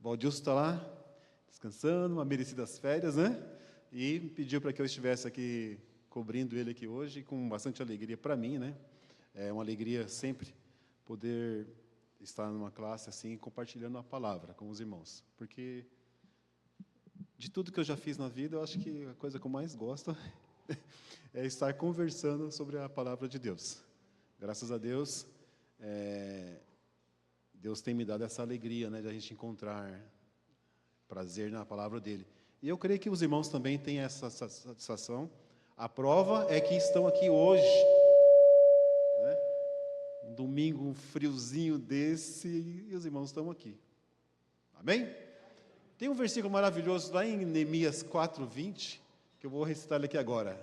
Valdilson está lá, descansando, uma merecidas férias, né? E pediu para que eu estivesse aqui, cobrindo ele aqui hoje, com bastante alegria para mim, né? É uma alegria sempre poder estar numa classe assim, compartilhando a palavra com os irmãos. Porque de tudo que eu já fiz na vida, eu acho que a coisa que eu mais gosto é estar conversando sobre a palavra de Deus. Graças a Deus, Deus tem me dado essa alegria, né, de a gente encontrar prazer na palavra dele. E eu creio que os irmãos também têm essa satisfação. A prova é que estão aqui hoje, né? Um domingo, um friozinho desse, e os irmãos estão aqui. Amém? Tem um versículo maravilhoso lá em Neemias 4:20, que eu vou recitar ele aqui agora.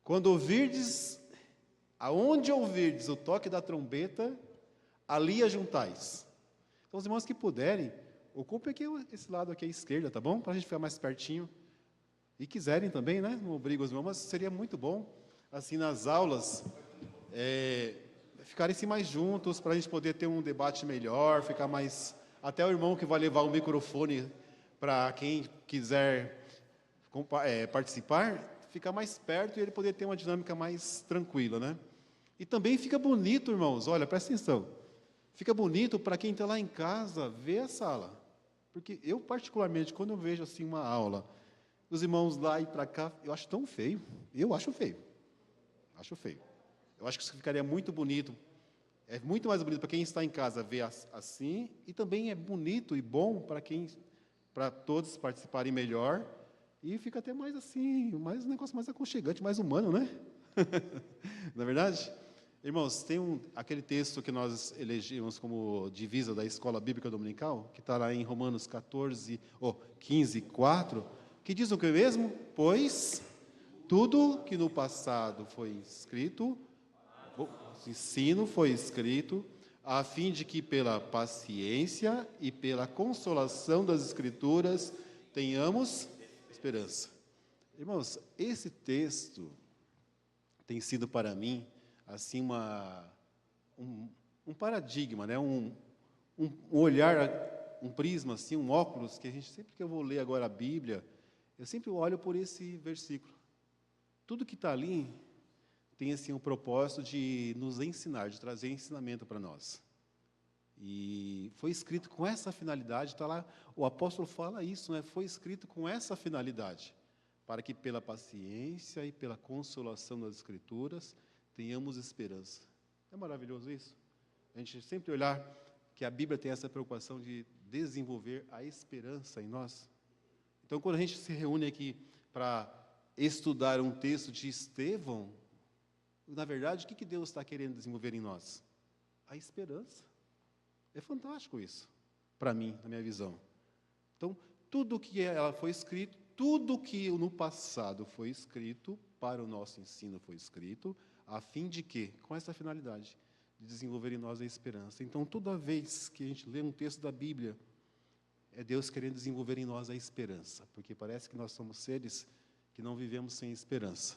Quando ouvirdes, aonde ouvirdes o toque da trombeta, ali ajuntais. Então, os irmãos que puderem, ocupem aqui esse lado aqui à esquerda, tá bom? Para a gente ficar mais pertinho. E quiserem também, né? Não obrigo os irmãos, mas seria muito bom, assim, nas aulas, ficarem assim mais juntos, para a gente poder ter um debate melhor, ficar mais... Até o irmão que vai levar o microfone para quem quiser participar, ficar mais perto e ele poder ter uma dinâmica mais tranquila, né? E também fica bonito, irmãos, olha, presta atenção, fica bonito para quem está lá em casa ver a sala, porque eu, particularmente, quando eu vejo assim uma aula, os irmãos lá e para cá, eu acho tão feio, eu acho feio, eu acho que isso ficaria muito bonito, é muito mais bonito para quem está em casa ver assim, e também é bonito e bom para todos participarem melhor, e fica até mais assim, mais um negócio mais aconchegante, mais humano, né? Não é verdade? Irmãos, tem aquele texto que nós elegemos como divisa da Escola Bíblica Dominical, que está lá em Romanos 15:4, que diz o que mesmo? Pois tudo que no passado foi escrito, o ensino foi escrito, a fim de que pela paciência e pela consolação das Escrituras tenhamos esperança. Irmãos, esse texto tem sido para mim assim um paradigma, né? um olhar, um prisma, assim, um óculos, que a gente, sempre que eu vou ler agora a Bíblia, eu sempre olho por esse versículo. Tudo que está ali tem assim o propósito de nos ensinar, de trazer ensinamento para nós. E foi escrito com essa finalidade, está lá, o apóstolo fala isso, né? Foi escrito com essa finalidade, para que pela paciência e pela consolação das Escrituras tenhamos esperança. É maravilhoso isso? A gente sempre olhar que a Bíblia tem essa preocupação de desenvolver a esperança em nós. Então, quando a gente se reúne aqui para estudar um texto de Estevão, na verdade, o que Deus está querendo desenvolver em nós? A esperança. É fantástico isso, para mim, na minha visão. Então, tudo que ela foi escrito, tudo que no passado foi escrito, para o nosso ensino foi escrito, a fim de quê? Com essa finalidade, de desenvolver em nós a esperança. Então, toda vez que a gente lê um texto da Bíblia, é Deus querendo desenvolver em nós a esperança, porque parece que nós somos seres que não vivemos sem esperança.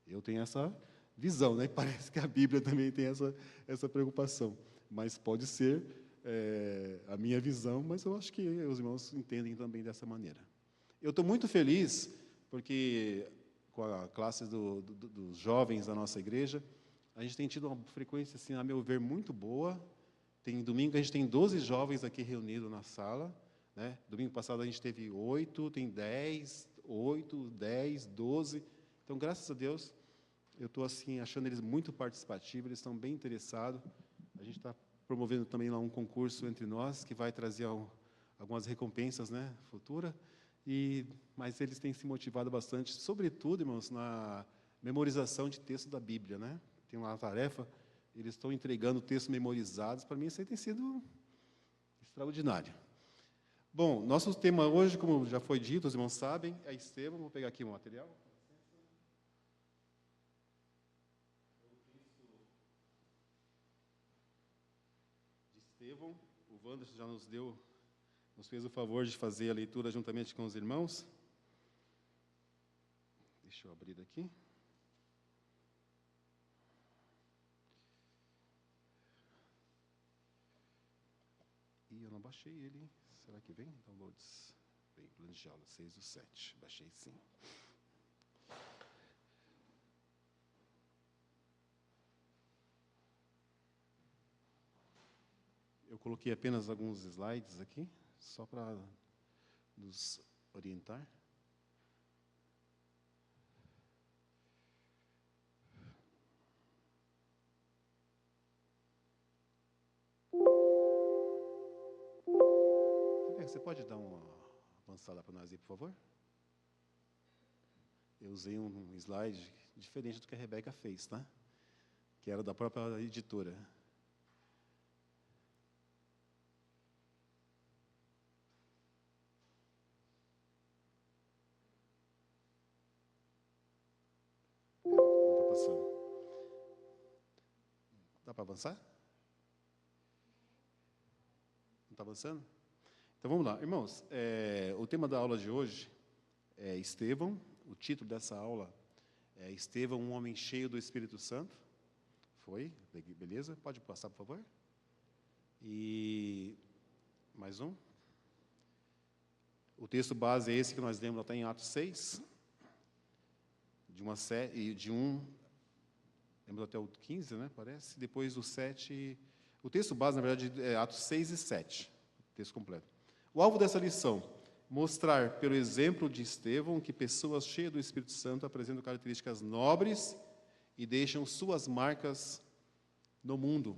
Eu tenho essa visão, né? Parece que a Bíblia também tem essa preocupação, mas pode ser a minha visão, mas eu acho que os irmãos entendem também dessa maneira. Eu estou muito feliz, porque com a classe dos jovens da nossa igreja, a gente tem tido uma frequência, assim, a meu ver, muito boa. Tem domingo, a gente tem 12 jovens aqui reunidos na sala, né? Domingo passado a gente teve 8, tem 10, 8, 10, 12. Então, graças a Deus, eu estou assim, achando eles muito participativos, eles estão bem interessados. A gente está promovendo também lá um concurso entre nós, que vai trazer algumas recompensas, né, futura, mas eles têm se motivado bastante, sobretudo, irmãos, na memorização de texto da Bíblia, né? Tem uma tarefa, eles estão entregando textos memorizados, para mim isso aí tem sido extraordinário. Bom, nosso tema hoje, como já foi dito, os irmãos sabem, é Estevão. Vou pegar aqui o material. Estevão, o Wanderson já nos fez o favor de fazer a leitura juntamente com os irmãos. Deixa eu abrir daqui. E eu não baixei ele. Será que vem? Downloads. Vem, plano de aula 6/7. Baixei sim. Eu coloquei apenas alguns slides aqui, só para nos orientar. Rebeca, você pode dar uma avançada para nós aí, por favor? Eu usei um slide diferente do que a Rebeca fez, tá? Que era da própria editora. Não está passando. Dá para avançar? Não está avançando? Então vamos lá. Irmãos, o tema da aula de hoje é Estevão. O título dessa aula é Estevão, um homem cheio do Espírito Santo. Foi? Beleza? Pode passar, por favor? E mais um. O texto base é esse que nós lemos, está em Atos 6, de uma série, lembro até o 15, né, parece, depois do 7, o texto base, na verdade, é Atos 6 e 7, o texto completo. O alvo dessa lição, mostrar pelo exemplo de Estevão que pessoas cheias do Espírito Santo apresentam características nobres e deixam suas marcas no mundo.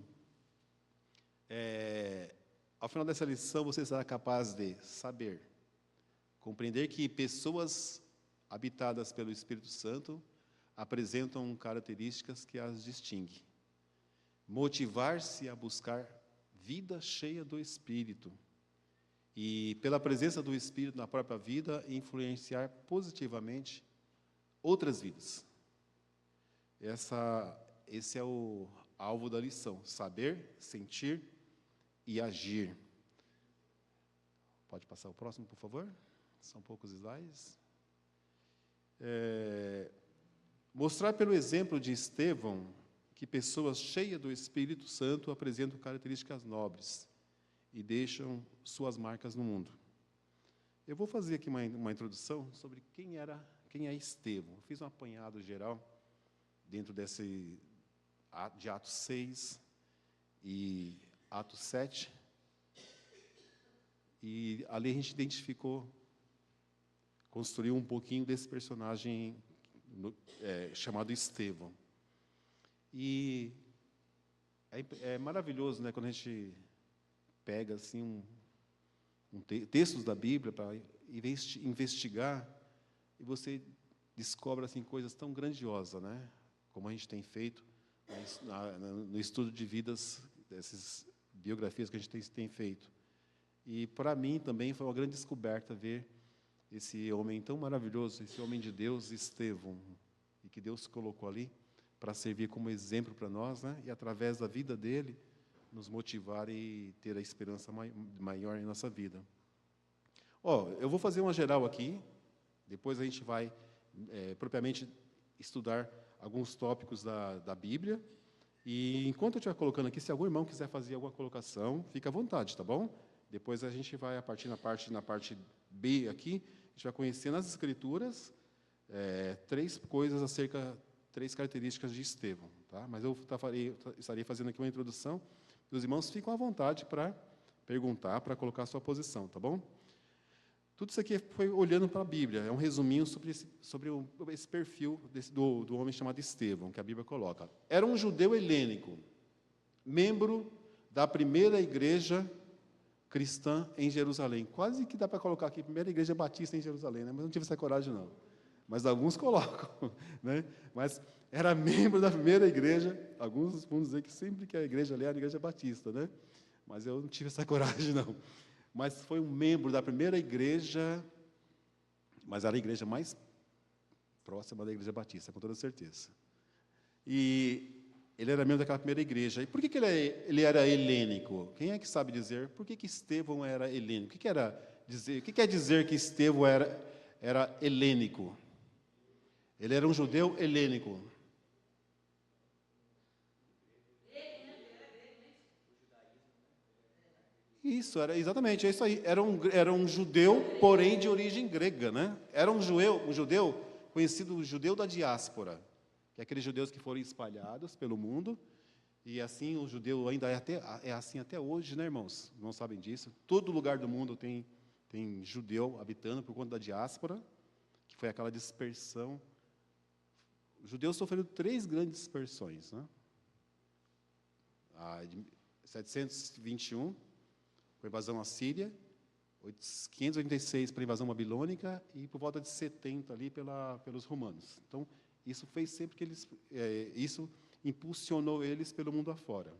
Ao final dessa lição, você será capaz de saber, compreender que pessoas habitadas pelo Espírito Santo apresentam características que as distinguem. Motivar-se a buscar vida cheia do Espírito e, pela presença do Espírito na própria vida, influenciar positivamente outras vidas. Esse é o alvo da lição: saber, sentir e agir. Pode passar o próximo, por favor? São poucos slides. Mostrar pelo exemplo de Estevão que pessoas cheias do Espírito Santo apresentam características nobres e deixam suas marcas no mundo. Eu vou fazer aqui uma introdução sobre quem é Estevão. Eu fiz um apanhado geral dentro de Atos 6 e Atos 7, e ali a gente construiu um pouquinho desse personagem chamado Estevão. E é maravilhoso, né, quando a gente pega assim textos da Bíblia para investigar, e você descobre assim coisas tão grandiosas, né, como a gente tem feito no estudo de vidas, dessas biografias que a gente tem feito. E para mim também foi uma grande descoberta ver esse homem tão maravilhoso, esse homem de Deus, Estevão, e que Deus colocou ali para servir como exemplo para nós, né? E através da vida dele, nos motivar e ter a esperança maior em nossa vida. Eu vou fazer uma geral aqui, depois a gente vai propriamente estudar alguns tópicos da Bíblia, e enquanto eu estiver colocando aqui, se algum irmão quiser fazer alguma colocação, fica à vontade, tá bom? Depois a gente vai, a partir na parte B aqui, a gente vai conhecer nas Escrituras três características de Estevão, tá? Mas eu estarei fazendo aqui uma introdução, e os irmãos ficam à vontade para perguntar, para colocar a sua posição, tá bom? Tudo isso aqui foi olhando para a Bíblia, é um resuminho sobre esse perfil do homem chamado Estevão, que a Bíblia coloca. Era um judeu helênico, membro da primeira igreja cristã em Jerusalém. Quase que dá para colocar aqui, primeira igreja batista em Jerusalém, né? Mas não tive essa coragem, não. Mas alguns colocam, né? Mas era membro da primeira igreja, alguns vão dizer que sempre que a igreja ali era a igreja batista, né? Mas eu não tive essa coragem, não. Mas foi um membro da primeira igreja, mas era a igreja mais próxima da igreja batista, com toda certeza. E ele era membro daquela primeira igreja. E por que ele era helênico? Quem é que sabe dizer por que Estevão era helênico? O que quer dizer que Estevão era helênico? Ele era um judeu helênico. Isso, exatamente, é isso aí. Era um judeu, porém de origem grega, né? Era um judeu conhecido judeu da diáspora, que é aqueles judeus que foram espalhados pelo mundo, e assim o judeu ainda é assim até hoje, né, irmãos? Não sabem disso. Todo lugar do mundo tem judeu habitando por conta da diáspora, que foi aquela dispersão. Os judeus sofreram 3 grandes dispersões, né? A de 721, com a invasão assíria, 586 para a invasão babilônica e por volta de 70 ali pelos romanos. Então, isso fez sempre que isso impulsionou eles pelo mundo afora.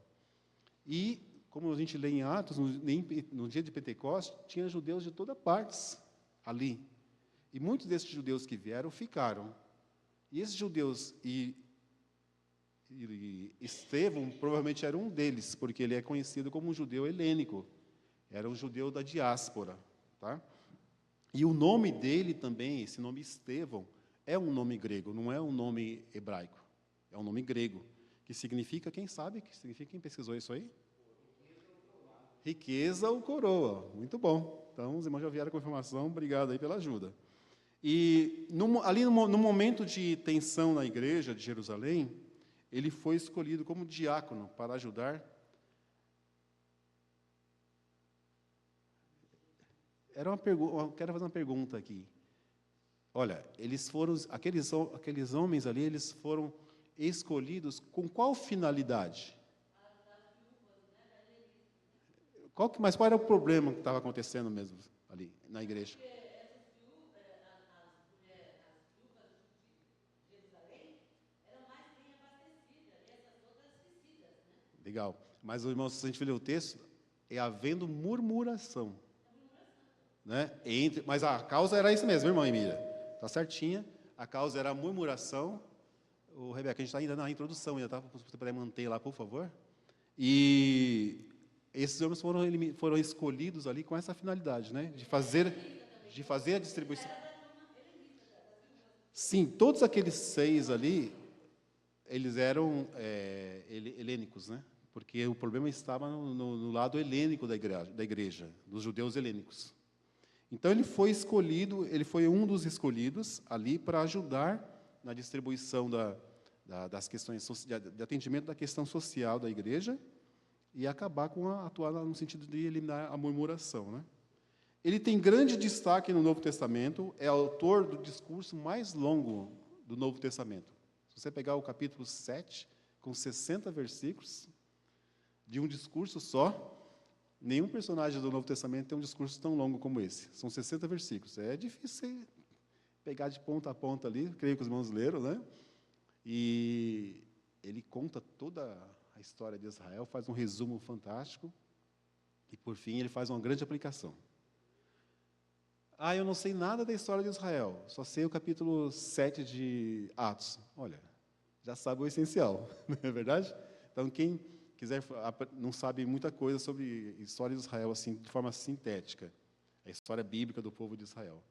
E, como a gente lê em Atos, no dia de Pentecostes, tinha judeus de toda partes ali. E muitos desses judeus que vieram ficaram. E esses judeus, e Estevão provavelmente era um deles, porque ele é conhecido como um judeu helênico. Era um judeu da diáspora. Tá? E o nome dele também, esse nome Estevão, é um nome grego, não é um nome hebraico. É um nome grego, que significa, quem sabe, que significa, quem pesquisou isso aí? Riqueza ou coroa. Muito bom. Então, os irmãos já vieram com a informação, obrigado aí pela ajuda. E ali no momento de tensão na igreja de Jerusalém, ele foi escolhido como diácono para ajudar. Eu quero fazer uma pergunta aqui. Olha, aqueles homens ali, eles foram escolhidos com qual finalidade? Mas qual era o problema que estava acontecendo mesmo ali na igreja? Legal. Mas, irmãos, se a gente ler o texto, é havendo murmuração. Né? Mas a causa era isso mesmo, irmã Emília. Está certinha. A causa era a murmuração. Rebeca, a gente está ainda na introdução, tá? Se você puder manter lá, por favor. E esses homens foram escolhidos ali com essa finalidade, né? De fazer a distribuição. Sim, todos aqueles 6 ali, eles eram helênicos, né? Porque o problema estava no lado helênico da igreja, dos judeus helênicos. Então, ele foi escolhido, ele foi um dos escolhidos ali para ajudar na distribuição das questões de atendimento da questão social da igreja e atuar no sentido de eliminar a murmuração, né? Ele tem grande destaque no Novo Testamento, é autor do discurso mais longo do Novo Testamento. Se você pegar o capítulo 7, com 60 versículos, de um discurso só, nenhum personagem do Novo Testamento tem um discurso tão longo como esse. São 60 versículos. É difícil pegar de ponta a ponta ali, creio que os irmãos leram, né? E ele conta toda a história de Israel, faz um resumo fantástico, e, por fim, ele faz uma grande aplicação. Eu não sei nada da história de Israel, só sei o capítulo 7 de Atos. Olha, já sabe o essencial, não é verdade? Então, quem não sabe muita coisa sobre a história de Israel assim, de forma sintética, a história bíblica do povo de Israel.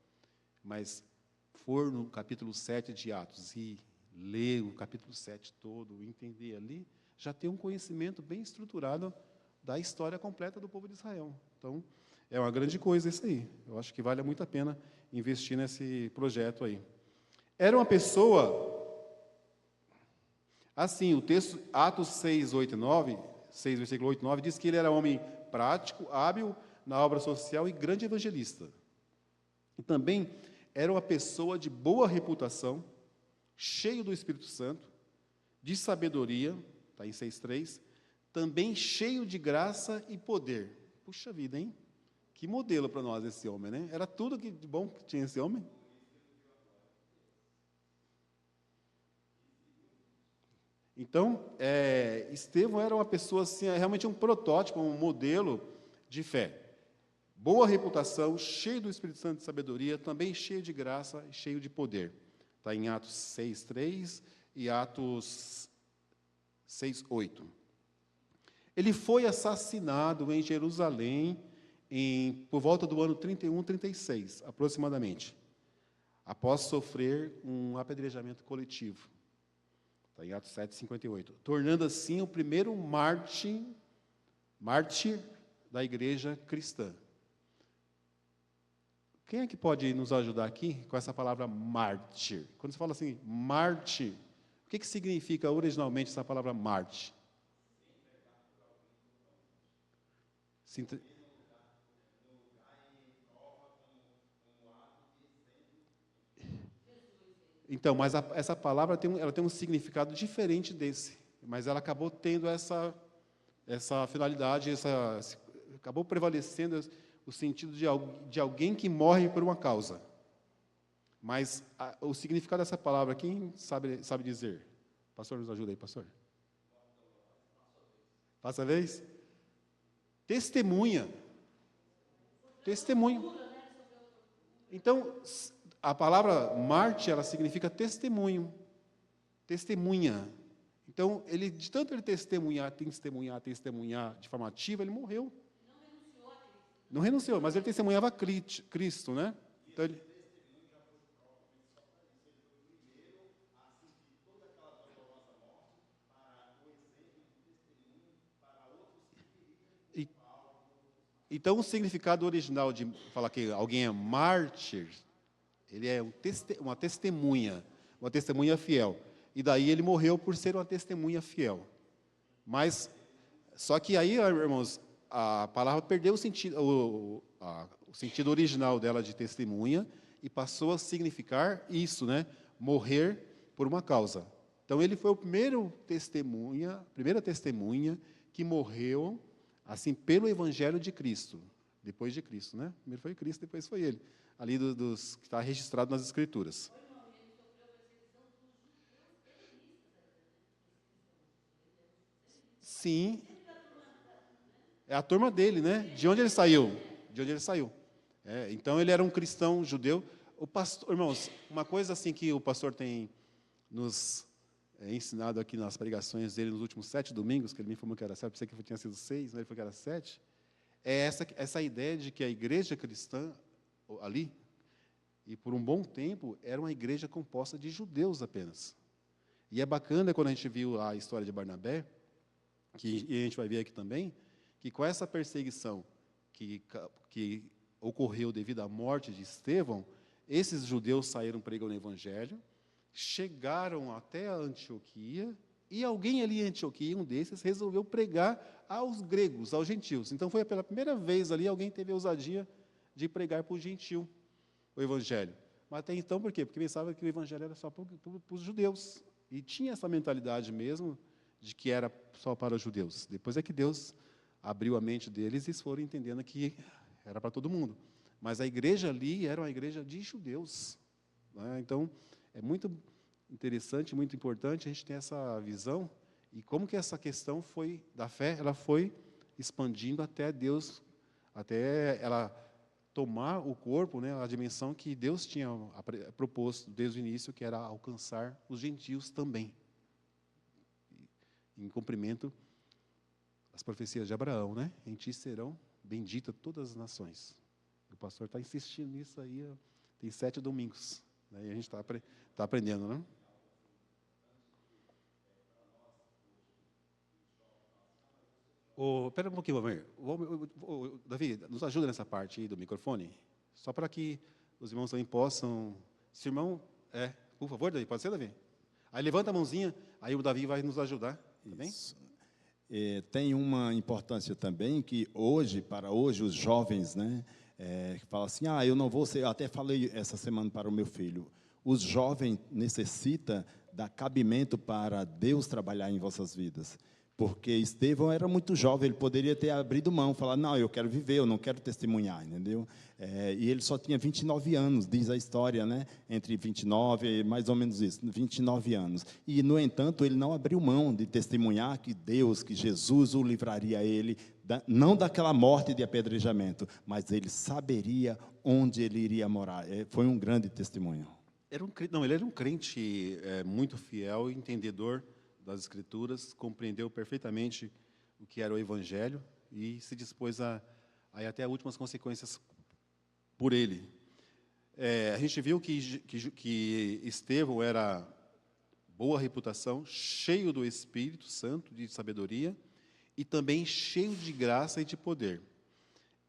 Mas for no capítulo 7 de Atos e ler o capítulo 7 todo, entender ali, já tem um conhecimento bem estruturado da história completa do povo de Israel. Então, é uma grande coisa isso aí. Eu acho que vale muito a pena investir nesse projeto aí. Era uma pessoa... Assim, o texto, Atos 6, 8 e 9, 6, versículo 8 e 9, diz que ele era homem prático, hábil na obra social e grande evangelista. E também era uma pessoa de boa reputação, cheio do Espírito Santo, de sabedoria, está em 6,3, também cheio de graça e poder. Puxa vida, hein? Que modelo para nós esse homem, né? Era tudo de bom que tinha esse homem. Então, Estevão era uma pessoa assim, realmente um protótipo, um modelo de fé. Boa reputação, cheio do Espírito Santo de sabedoria, também cheio de graça e cheio de poder. Está em Atos 6,3 e Atos 6,8. Ele foi assassinado em Jerusalém por volta do ano 31, 36, aproximadamente, após sofrer um apedrejamento coletivo. Está em Atos 7, 58. Tornando assim o primeiro mártir da igreja cristã. Quem é que pode nos ajudar aqui com essa palavra mártir? Quando você fala assim, mártir, o que significa originalmente essa palavra mártir? Então, mas essa palavra ela tem um significado diferente desse, mas ela acabou tendo essa finalidade, acabou prevalecendo o sentido de alguém que morre por uma causa. Mas o significado dessa palavra, quem sabe dizer? Pastor, nos ajuda aí, pastor. Passa a vez? Testemunha. Testemunha. Então, a palavra mártir, ela significa testemunho. Testemunha. Então, de tanto ele testemunhar de forma ativa, ele morreu. Não renunciou, mas ele testemunhava Cristo, né? Então, então, o significado original de falar que alguém é mártir, ele é uma testemunha fiel. E daí ele morreu por ser uma testemunha fiel. Mas, só que aí, irmãos, a palavra perdeu o sentido original dela de testemunha e passou a significar isso, né? Morrer por uma causa. Então, ele foi a primeira testemunha que morreu assim pelo Evangelho de Cristo, depois de Cristo, né? Primeiro foi Cristo, depois foi ele, ali dos que está registrado nas Escrituras. Sim, é a turma dele, né? De onde ele saiu? Então ele era um cristão judeu. O pastor, irmãos, uma coisa assim que o pastor tem nos ensinado aqui nas pregações dele nos últimos 7 domingos, que ele me informou que era 7, pensei que tinha sido 6, né? Ele falou que era 7, é essa ideia de que a igreja cristã ali, e por um bom tempo, era uma igreja composta de judeus apenas. E é bacana quando a gente viu a história de Barnabé, e a gente vai ver aqui também, que com essa perseguição que ocorreu devido à morte de Estevão, esses judeus saíram pregando o evangelho, chegaram até a Antioquia, e alguém ali em Antioquia, um desses, resolveu pregar aos gregos, aos gentios. Então, foi pela primeira vez ali, alguém teve a ousadia de pregar para o gentil o evangelho. Mas até então, por quê? Porque pensava que o evangelho era só para os judeus. E tinha essa mentalidade mesmo, de que era só para os judeus. Depois é que Deus abriu a mente deles e eles foram entendendo que era para todo mundo. Mas a igreja ali era uma igreja de judeus, né? Então, é muito interessante, muito importante a gente ter essa visão e como que essa questão da fé, ela foi expandindo até Deus, até ela tomar o corpo, né, a dimensão que Deus tinha proposto desde o início, que era alcançar os gentios também. Em cumprimento das profecias de Abraão, né? Em ti serão benditas todas as nações. O pastor está insistindo nisso aí, tem 7 domingos, né? E a gente está aprendendo, né? Espera um pouquinho, Valmir. Davi, nos ajuda nessa parte aí do microfone, só para que os irmãos também possam... Se o irmão... por favor, Davi, pode ser, Davi? Aí levanta a mãozinha, aí o Davi vai nos ajudar, tá bem? Tem uma importância também que para hoje, os jovens, né, que falam assim, eu não vou ser... Eu até falei essa semana para o meu filho, os jovens necessitam dar cabimento para Deus trabalhar em vossas vidas. Porque Estevão era muito jovem, ele poderia ter abrido mão, falar, não, eu quero viver, eu não quero testemunhar, entendeu? E ele só tinha 29 anos, diz a história, né? Entre 29, mais ou menos isso, 29 anos. E, no entanto, ele não abriu mão de testemunhar que Deus, que Jesus o livraria a ele, não daquela morte de apedrejamento, mas ele saberia onde ele iria morar. Foi um grande testemunho. Ele era um crente muito fiel e entendedor das Escrituras, compreendeu perfeitamente o que era o Evangelho e se dispôs a ir até as últimas consequências por ele. A gente viu que Estevão era boa reputação, cheio do Espírito Santo, de sabedoria, e também cheio de graça e de poder.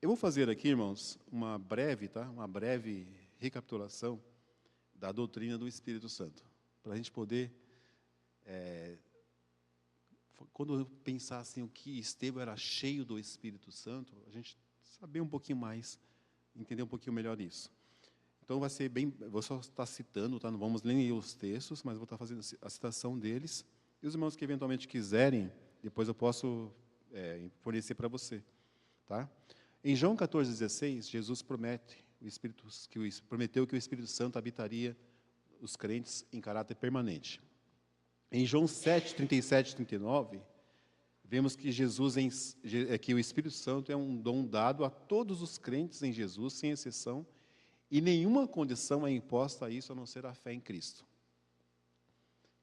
Eu vou fazer aqui, irmãos, uma breve recapitulação da doutrina do Espírito Santo, para a gente poder, quando eu pensar assim, o que Estevão era cheio do Espírito Santo, a gente saber um pouquinho mais, entender um pouquinho melhor isso. Então, vai ser bem, vou só estar citando, tá? Não vamos ler os textos, mas vou estar fazendo a citação deles. E os irmãos que eventualmente quiserem, depois eu posso fornecer para você. Tá? Em João 14,16, Jesus prometeu que o Espírito Santo habitaria os crentes em caráter permanente. Em João 7, 37 e 39, vemos que que o Espírito Santo é um dom dado a todos os crentes em Jesus, sem exceção, e nenhuma condição é imposta a isso, a não ser a fé em Cristo.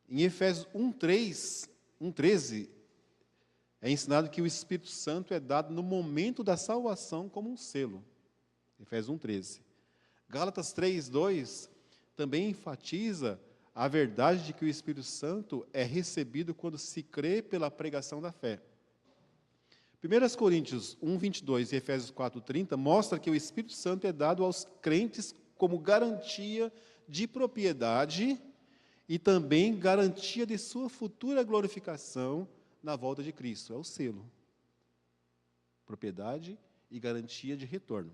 Em Efésios 1:13, é ensinado que o Espírito Santo é dado no momento da salvação como um selo. Efésios 1:13. Gálatas 3:2 também enfatiza a verdade de que o Espírito Santo é recebido quando se crê pela pregação da fé. 1 Coríntios 1:22 e Efésios 4:30 mostra que o Espírito Santo é dado aos crentes como garantia de propriedade e também garantia de sua futura glorificação na volta de Cristo. É o selo. Propriedade e garantia de retorno.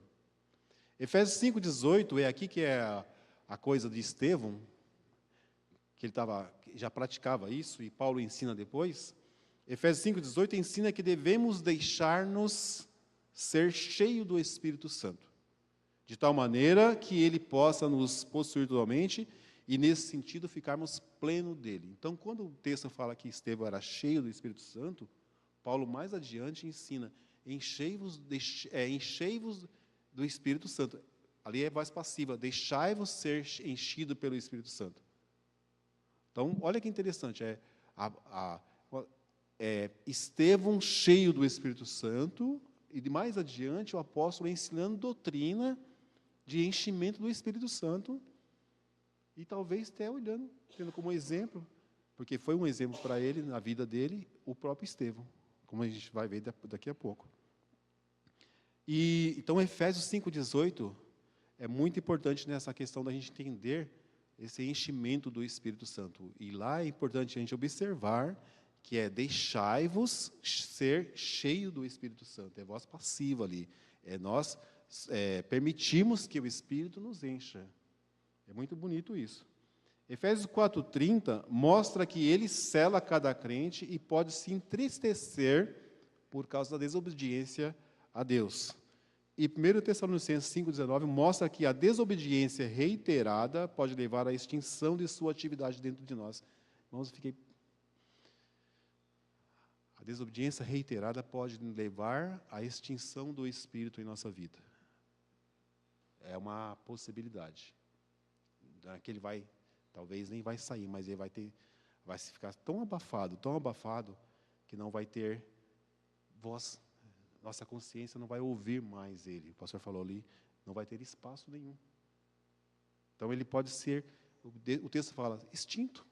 Efésios 5:18 é aqui que é a coisa de Estevão, que ele já praticava isso, e Paulo ensina depois. Efésios 5:18 ensina que devemos deixar-nos ser cheio do Espírito Santo, de tal maneira que ele possa nos possuir totalmente e, nesse sentido, ficarmos pleno dele. Então, quando o texto fala que Estevão era cheio do Espírito Santo, Paulo mais adiante ensina, enchei-vos do Espírito Santo. Ali é voz passiva, deixai-vos ser enchido pelo Espírito Santo. Então, olha que interessante, Estevão cheio do Espírito Santo, e mais adiante o apóstolo ensinando doutrina de enchimento do Espírito Santo, e talvez até tendo como exemplo, porque foi um exemplo para ele, na vida dele, o próprio Estevão, como a gente vai ver daqui a pouco. Então, Efésios 5:18 é muito importante nessa questão da gente entender esse enchimento do Espírito Santo. E lá é importante a gente observar que é deixai-vos ser cheio do Espírito Santo. É voz passiva ali. Nós permitimos que o Espírito nos encha. É muito bonito isso. Efésios 4:30 mostra que ele sela cada crente e pode se entristecer por causa da desobediência a Deus. E 1 Tessalonicenses 5:19 mostra que a desobediência reiterada pode levar à extinção de sua atividade dentro de nós. Irmãos, a desobediência reiterada pode levar à extinção do Espírito em nossa vida. É uma possibilidade. Que ele talvez nem vai sair, mas ele vai ficar tão abafado, que não vai ter voz. Nossa consciência não vai ouvir mais ele. O pastor falou ali, não vai ter espaço nenhum. Então, ele pode ser, o texto fala, extinto.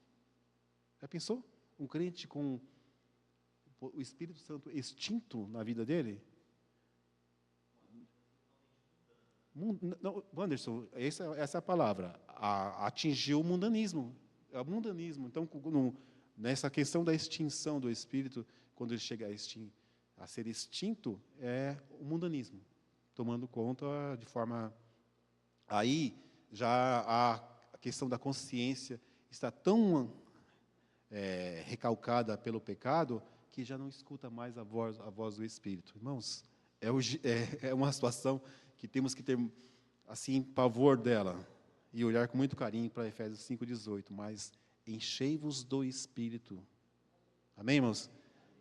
Já pensou? Um crente com o Espírito Santo extinto na vida dele? Não, Anderson, essa é a palavra. Atingiu o mundanismo. É o mundanismo. Então, nessa questão da extinção do Espírito, quando ele chega a ser extinto, é o mundanismo, tomando conta de forma... Aí, já a questão da consciência está tão recalcada pelo pecado, que já não escuta mais a voz do Espírito. Irmãos, é uma situação que temos que ter, assim, pavor dela, e olhar com muito carinho para Efésios 5:18, mas enchei-vos do Espírito. Amém, irmãos?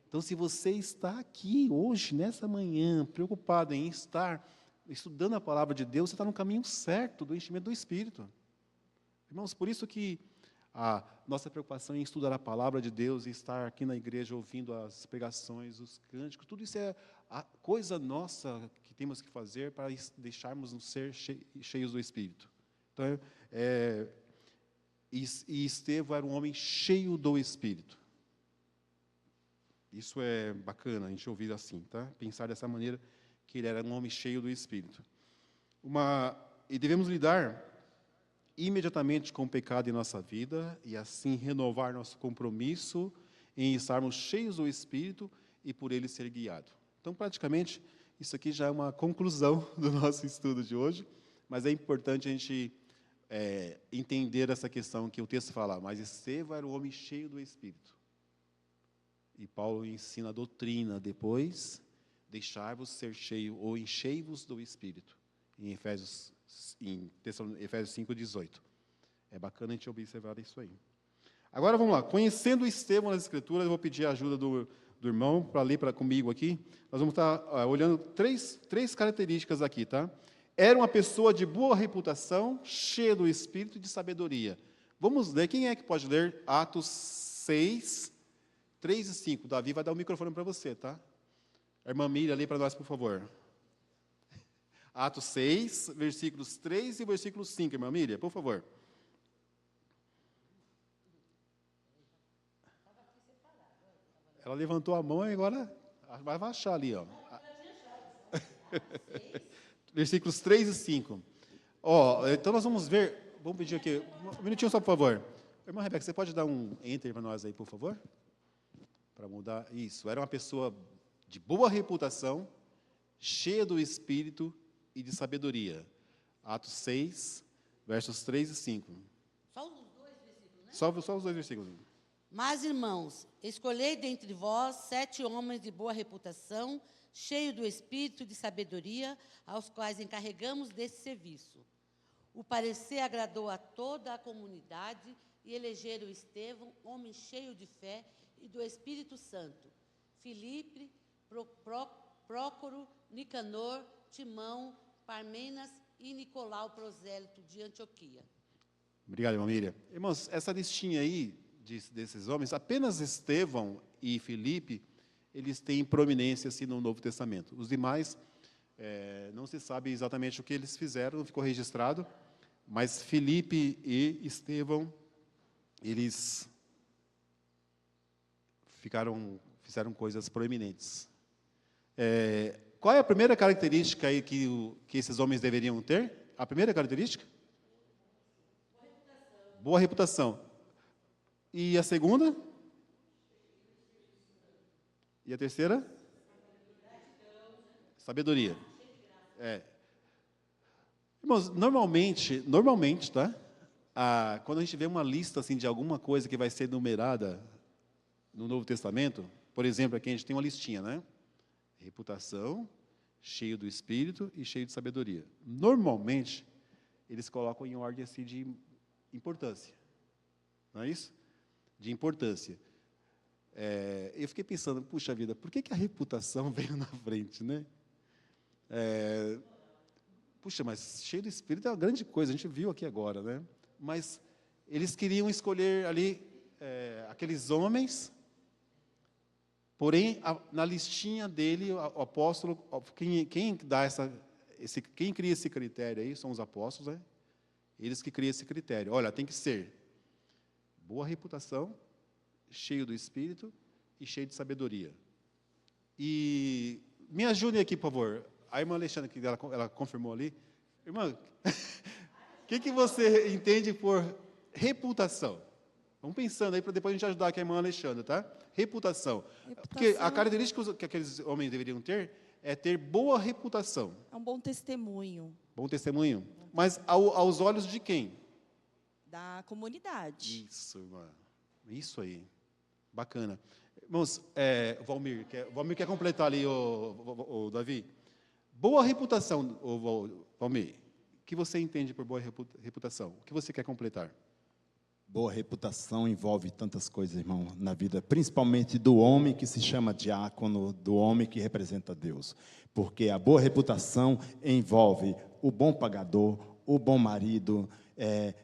Então, se você está aqui hoje, nessa manhã, preocupado em estar estudando a palavra de Deus, você está no caminho certo do enchimento do Espírito. Irmãos, por isso que a nossa preocupação em estudar a palavra de Deus e estar aqui na igreja ouvindo as pregações, os cânticos, tudo isso é a coisa nossa que temos que fazer para deixarmos nos ser cheios do Espírito. Então, e Estevão era um homem cheio do Espírito. Isso é bacana, a gente ouvir assim, tá? Pensar dessa maneira, que ele era um homem cheio do Espírito. E devemos lidar imediatamente com o pecado em nossa vida e assim renovar nosso compromisso em estarmos cheios do Espírito e por ele ser guiado. Então, praticamente, isso aqui já é uma conclusão do nosso estudo de hoje, mas é importante a gente entender essa questão que o texto fala, mas Estevão era um homem cheio do Espírito. E Paulo ensina a doutrina depois, deixai-vos ser cheio, ou enchei-vos do Espírito, em Efésios 5:18. É bacana a gente observar isso aí. Agora vamos lá, conhecendo Estevão nas Escrituras, eu vou pedir a ajuda do irmão para ler comigo aqui. Nós vamos estar olhando três características aqui, tá? Era uma pessoa de boa reputação, cheia do Espírito e de sabedoria. Vamos ler, quem é que pode ler Atos 6, 3 e 5? Davi vai dar o microfone para você, tá? A irmã Miriam, lê para nós, por favor. Atos 6, versículos 3 e versículo 5, irmã Miriam, por favor. Ela levantou a mão e agora vai baixar ali, ó. Versículos 3 e 5. Então nós vamos ver, vamos pedir aqui, um minutinho só, por favor. Irmã Rebeca, você pode dar um enter para nós aí, por favor? Para mudar. Isso, era uma pessoa de boa reputação, cheia do Espírito e de sabedoria. Atos 6, versos 3 e 5. Só os dois versículos, né? Só os dois versículos. Mas, irmãos, escolhei dentre vós 7 homens de boa reputação, cheios do Espírito e de sabedoria, aos quais encarregamos desse serviço. O parecer agradou a toda a comunidade e elegeram Estevão, homem cheio de fé e do Espírito Santo, Filipe, Prócoro, Nicanor, Timão, Parmenas e Nicolau, prosélito de Antioquia. Obrigado, irmã Miriam. Irmãos, essa listinha aí desses homens, apenas Estevão e Filipe, eles têm prominência assim, no Novo Testamento. Os demais, não se sabe exatamente o que eles fizeram, não ficou registrado, mas Filipe e Estevão, eles fizeram coisas proeminentes. Qual é a primeira característica aí que esses homens deveriam ter? A primeira característica? Boa reputação. E a segunda? E a terceira? Sabedoria. Irmãos, normalmente, tá? Quando a gente vê uma lista assim, de alguma coisa que vai ser numerada no Novo Testamento, por exemplo, aqui a gente tem uma listinha, né? Reputação, cheio do Espírito e cheio de sabedoria. Normalmente, eles colocam em ordem assim, de importância. Não é isso? De importância. Eu fiquei pensando, puxa vida, por que a reputação veio na frente, né? Puxa, mas cheio do Espírito é uma grande coisa, a gente viu aqui agora, né? Mas eles queriam escolher ali aqueles homens, porém, na listinha dele, o apóstolo, quem cria esse critério aí são os apóstolos, né? Eles que criam esse critério. Olha, tem que ser boa reputação, cheio do Espírito e cheio de sabedoria. E me ajudem aqui, por favor. A irmã Alexandra, que ela confirmou ali. Irmã, o que você entende por reputação? Vamos pensando aí, para depois a gente ajudar aqui a irmã Alexandra, tá? Reputação. Porque a característica que aqueles homens deveriam ter é ter boa reputação. É um bom testemunho. Bom testemunho. Mas aos olhos de quem? Da comunidade. Isso, irmã. Isso aí. Bacana. Irmãos, Valmir quer completar ali, o Davi? Boa reputação, Valmir. O que você entende por boa reputação? O que você quer completar? Boa reputação envolve tantas coisas, irmão, na vida, principalmente do homem que se chama diácono, do homem que representa Deus. Porque a boa reputação envolve o bom pagador, o bom marido,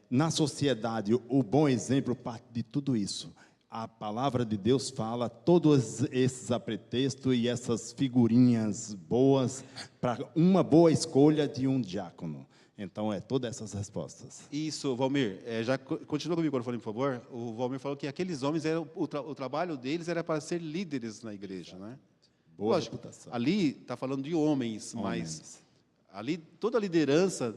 na sociedade, o bom exemplo, parte de tudo isso. A palavra de Deus fala todos esses apretextos e essas figurinhas boas para uma boa escolha de um diácono. Então, todas essas respostas. Isso, Valmir, já continua com o microfone, por favor. O Valmir falou que aqueles homens, o trabalho deles era para ser líderes na igreja, né? Boa Lógico, reputação. ali está falando de homens, mas Homens. ali toda liderança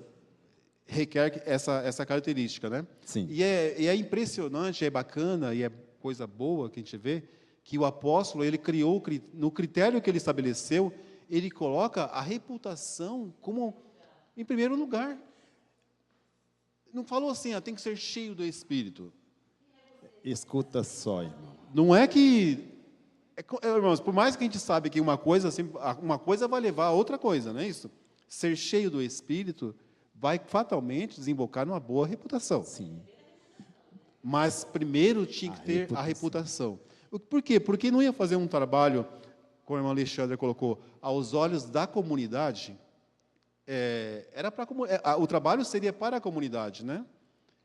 requer essa característica, né? Sim. E é impressionante, é bacana e é coisa boa que a gente vê que o apóstolo ele criou no critério que ele estabeleceu, ele coloca a reputação como em primeiro lugar. Não falou assim, tem que ser cheio do Espírito. Escuta só, irmão. Não é que irmãos, por mais que a gente sabe que uma coisa vai levar a outra coisa, não é isso? Ser cheio do Espírito vai fatalmente desembocar numa boa reputação. Sim. Mas primeiro tinha que ter a reputação. Por quê? Porque não ia fazer um trabalho, como o irmão Alexandre colocou, aos olhos da comunidade. O trabalho seria para a comunidade, né?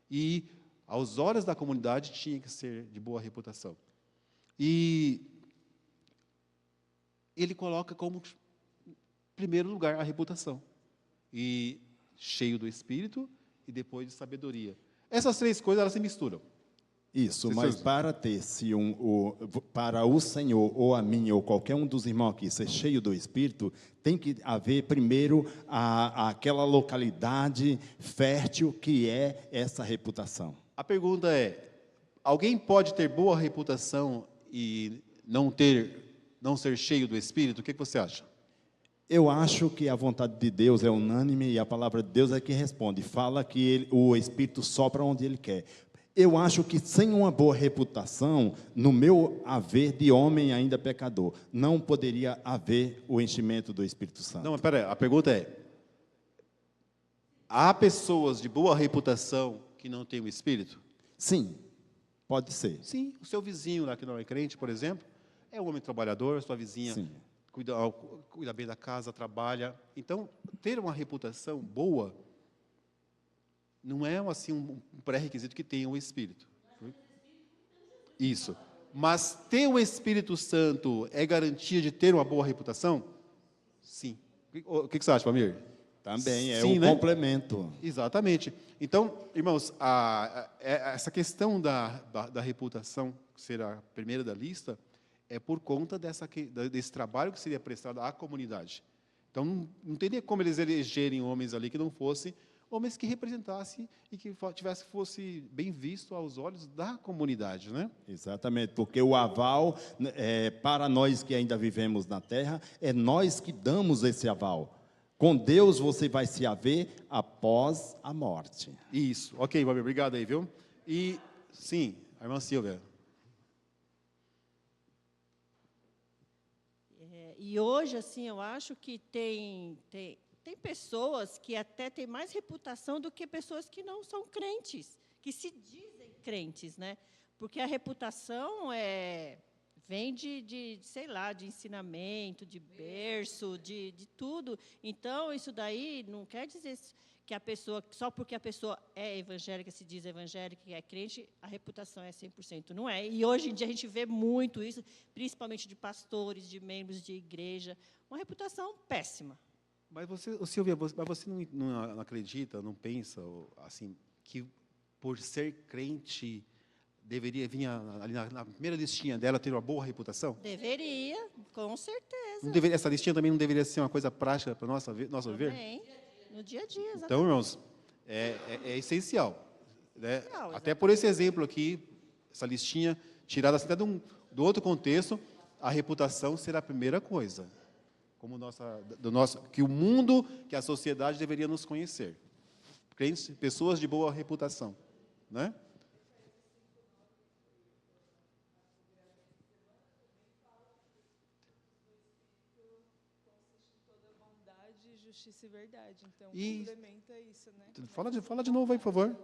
E aos olhos da comunidade tinha que ser de boa reputação. E ele coloca como primeiro lugar a reputação. E cheio do Espírito e depois de sabedoria. Essas três coisas elas se misturam. Isso, mas para ter para o Senhor ou a mim ou qualquer um dos irmãos aqui ser cheio do Espírito, tem que haver primeiro aquela localidade fértil que é essa reputação. A pergunta é: alguém pode ter boa reputação e não ser cheio do Espírito? O que você acha? Eu acho que a vontade de Deus é unânime e a palavra de Deus é que responde. Fala que o Espírito sopra onde Ele quer. Eu acho que sem uma boa reputação, no meu haver de homem ainda pecador, não poderia haver o enchimento do Espírito Santo. Não, mas peraí, a pergunta é: há pessoas de boa reputação que não têm o Espírito? Sim, pode ser. Sim, o seu vizinho lá que não é crente, por exemplo, é um homem trabalhador, sua vizinha Sim. cuida bem da casa, trabalha. Então, ter uma reputação boa não é assim um pré-requisito que tenha o Espírito. Isso. Mas ter o Espírito Santo é garantia de ter uma boa reputação? Sim. O que você acha, Pamir? Também é Sim, um né? complemento. Exatamente. Então, irmãos, essa questão da reputação, ser a primeira da lista, é por conta desse trabalho que seria prestado à comunidade. Então, não teria como eles elegerem homens ali que não fossem homens que representassem e que fosse bem visto aos olhos da comunidade, né? Exatamente, porque o aval, para nós que ainda vivemos na terra, é nós que damos esse aval. Com Deus você vai se haver após a morte. Isso. Ok, Babi, obrigado aí, viu? E, sim, a irmã Silvia. E hoje, assim, eu acho que tem pessoas que até têm mais reputação do que pessoas que não são crentes, que se dizem crentes, né? Porque a reputação vem sei lá, de ensinamento, de berço, de tudo. Então, isso daí não quer dizer que a pessoa, só porque a pessoa é evangélica, se diz evangélica, que é crente, a reputação é 100%. Não é. E hoje em dia a gente vê muito isso, principalmente de pastores, de membros de igreja, uma reputação péssima. Mas Silvia, você não acredita, não pensa, assim, que por ser crente deveria vir ali na primeira listinha dela ter uma boa reputação? Deveria, com certeza. Essa listinha também não deveria ser uma coisa prática para nosso ver? Também, no dia a dia, exatamente. Então, irmãos, é essencial. Né? Essencial, até por esse exemplo aqui, essa listinha, tirada até do outro contexto, a reputação será a primeira coisa. Como que o mundo, que a sociedade deveria nos conhecer. Crentes, pessoas de boa reputação. Né? Justiça e verdade. Então, complementa isso, né? Fala de novo aí, por favor.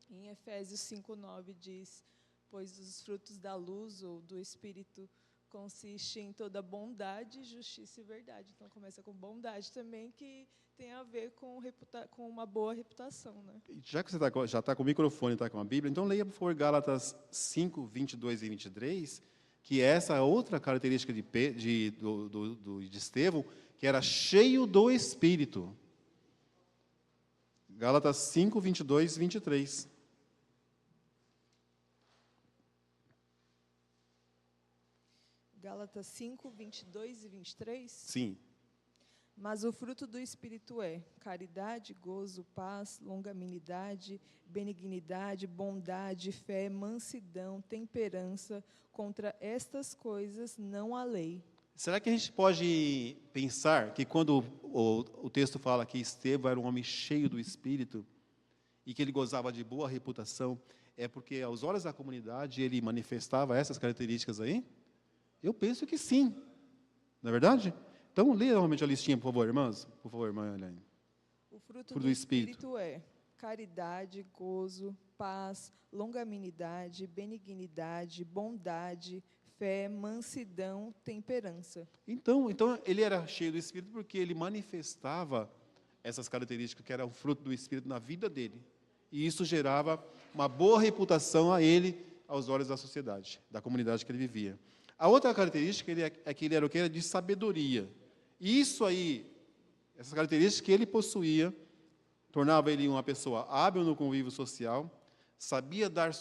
Em Efésios 5:9 diz: pois os frutos da luz ou do Espírito consistem em toda bondade, justiça e verdade. Então, começa com bondade também, que tem a ver com uma boa reputação, né? Já que você já está com o microfone e está com a Bíblia, então leia, por favor, Gálatas 5, 22 e 23, que é essa outra característica de Estevão, que era cheio do Espírito. Gálatas 5, 22 e 23. Gálatas Gálatas 5, 22 e 23? Sim. Mas o fruto do Espírito é caridade, gozo, paz, longanimidade, benignidade, bondade, fé, mansidão, temperança. Contra estas coisas não há lei. Será que a gente pode pensar que quando o texto fala que Estevão era um homem cheio do Espírito e que ele gozava de boa reputação, é porque aos olhos da comunidade ele manifestava essas características aí? Eu penso que sim. Não é verdade? Então, leia novamente a listinha, por favor, irmãs. Por favor, irmã Elaine. O fruto Fruto do do Espírito. Espírito é caridade, gozo, paz, longanimidade, benignidade, bondade, fé, mansidão, temperança. Então, ele era cheio do Espírito porque ele manifestava essas características que eram fruto do Espírito na vida dele. E isso gerava uma boa reputação a ele, aos olhos da sociedade, da comunidade que ele vivia. A outra característica é que ele era o que? Era de sabedoria. E isso aí, essas características que ele possuía, tornava ele uma pessoa hábil no convívio social, sabia dar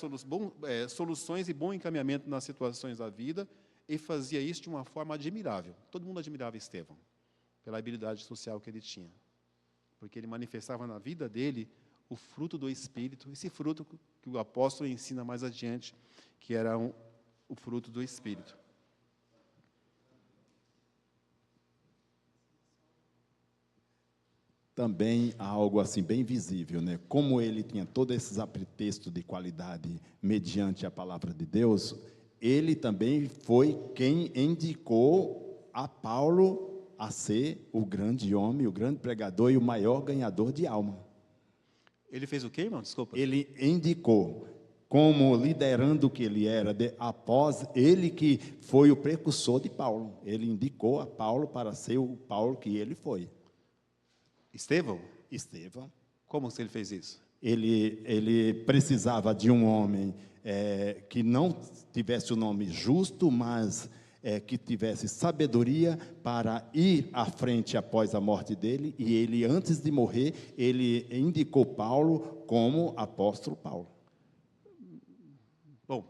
soluções e bom encaminhamento nas situações da vida, e fazia isso de uma forma admirável. Todo mundo admirava Estevão, pela habilidade social que ele tinha. Porque ele manifestava na vida dele o fruto do Espírito, esse fruto que o apóstolo ensina mais adiante, que era o fruto do Espírito. Também há algo assim bem visível, né? Como ele tinha todos esses pretextos de qualidade mediante a palavra de Deus, ele também foi quem indicou a Paulo a ser o grande homem, o grande pregador e o maior ganhador de alma. Ele fez o quê, irmão? Desculpa. Ele indicou, como liderando o que ele era, após ele que foi o precursor de Paulo. Ele indicou a Paulo para ser o Paulo que ele foi. Estevão? Estevão. Como que ele fez isso? Ele precisava de um homem que não tivesse o nome justo, mas que tivesse sabedoria para ir à frente após a morte dele. E ele, antes de morrer, ele indicou Paulo como apóstolo Paulo. Bom,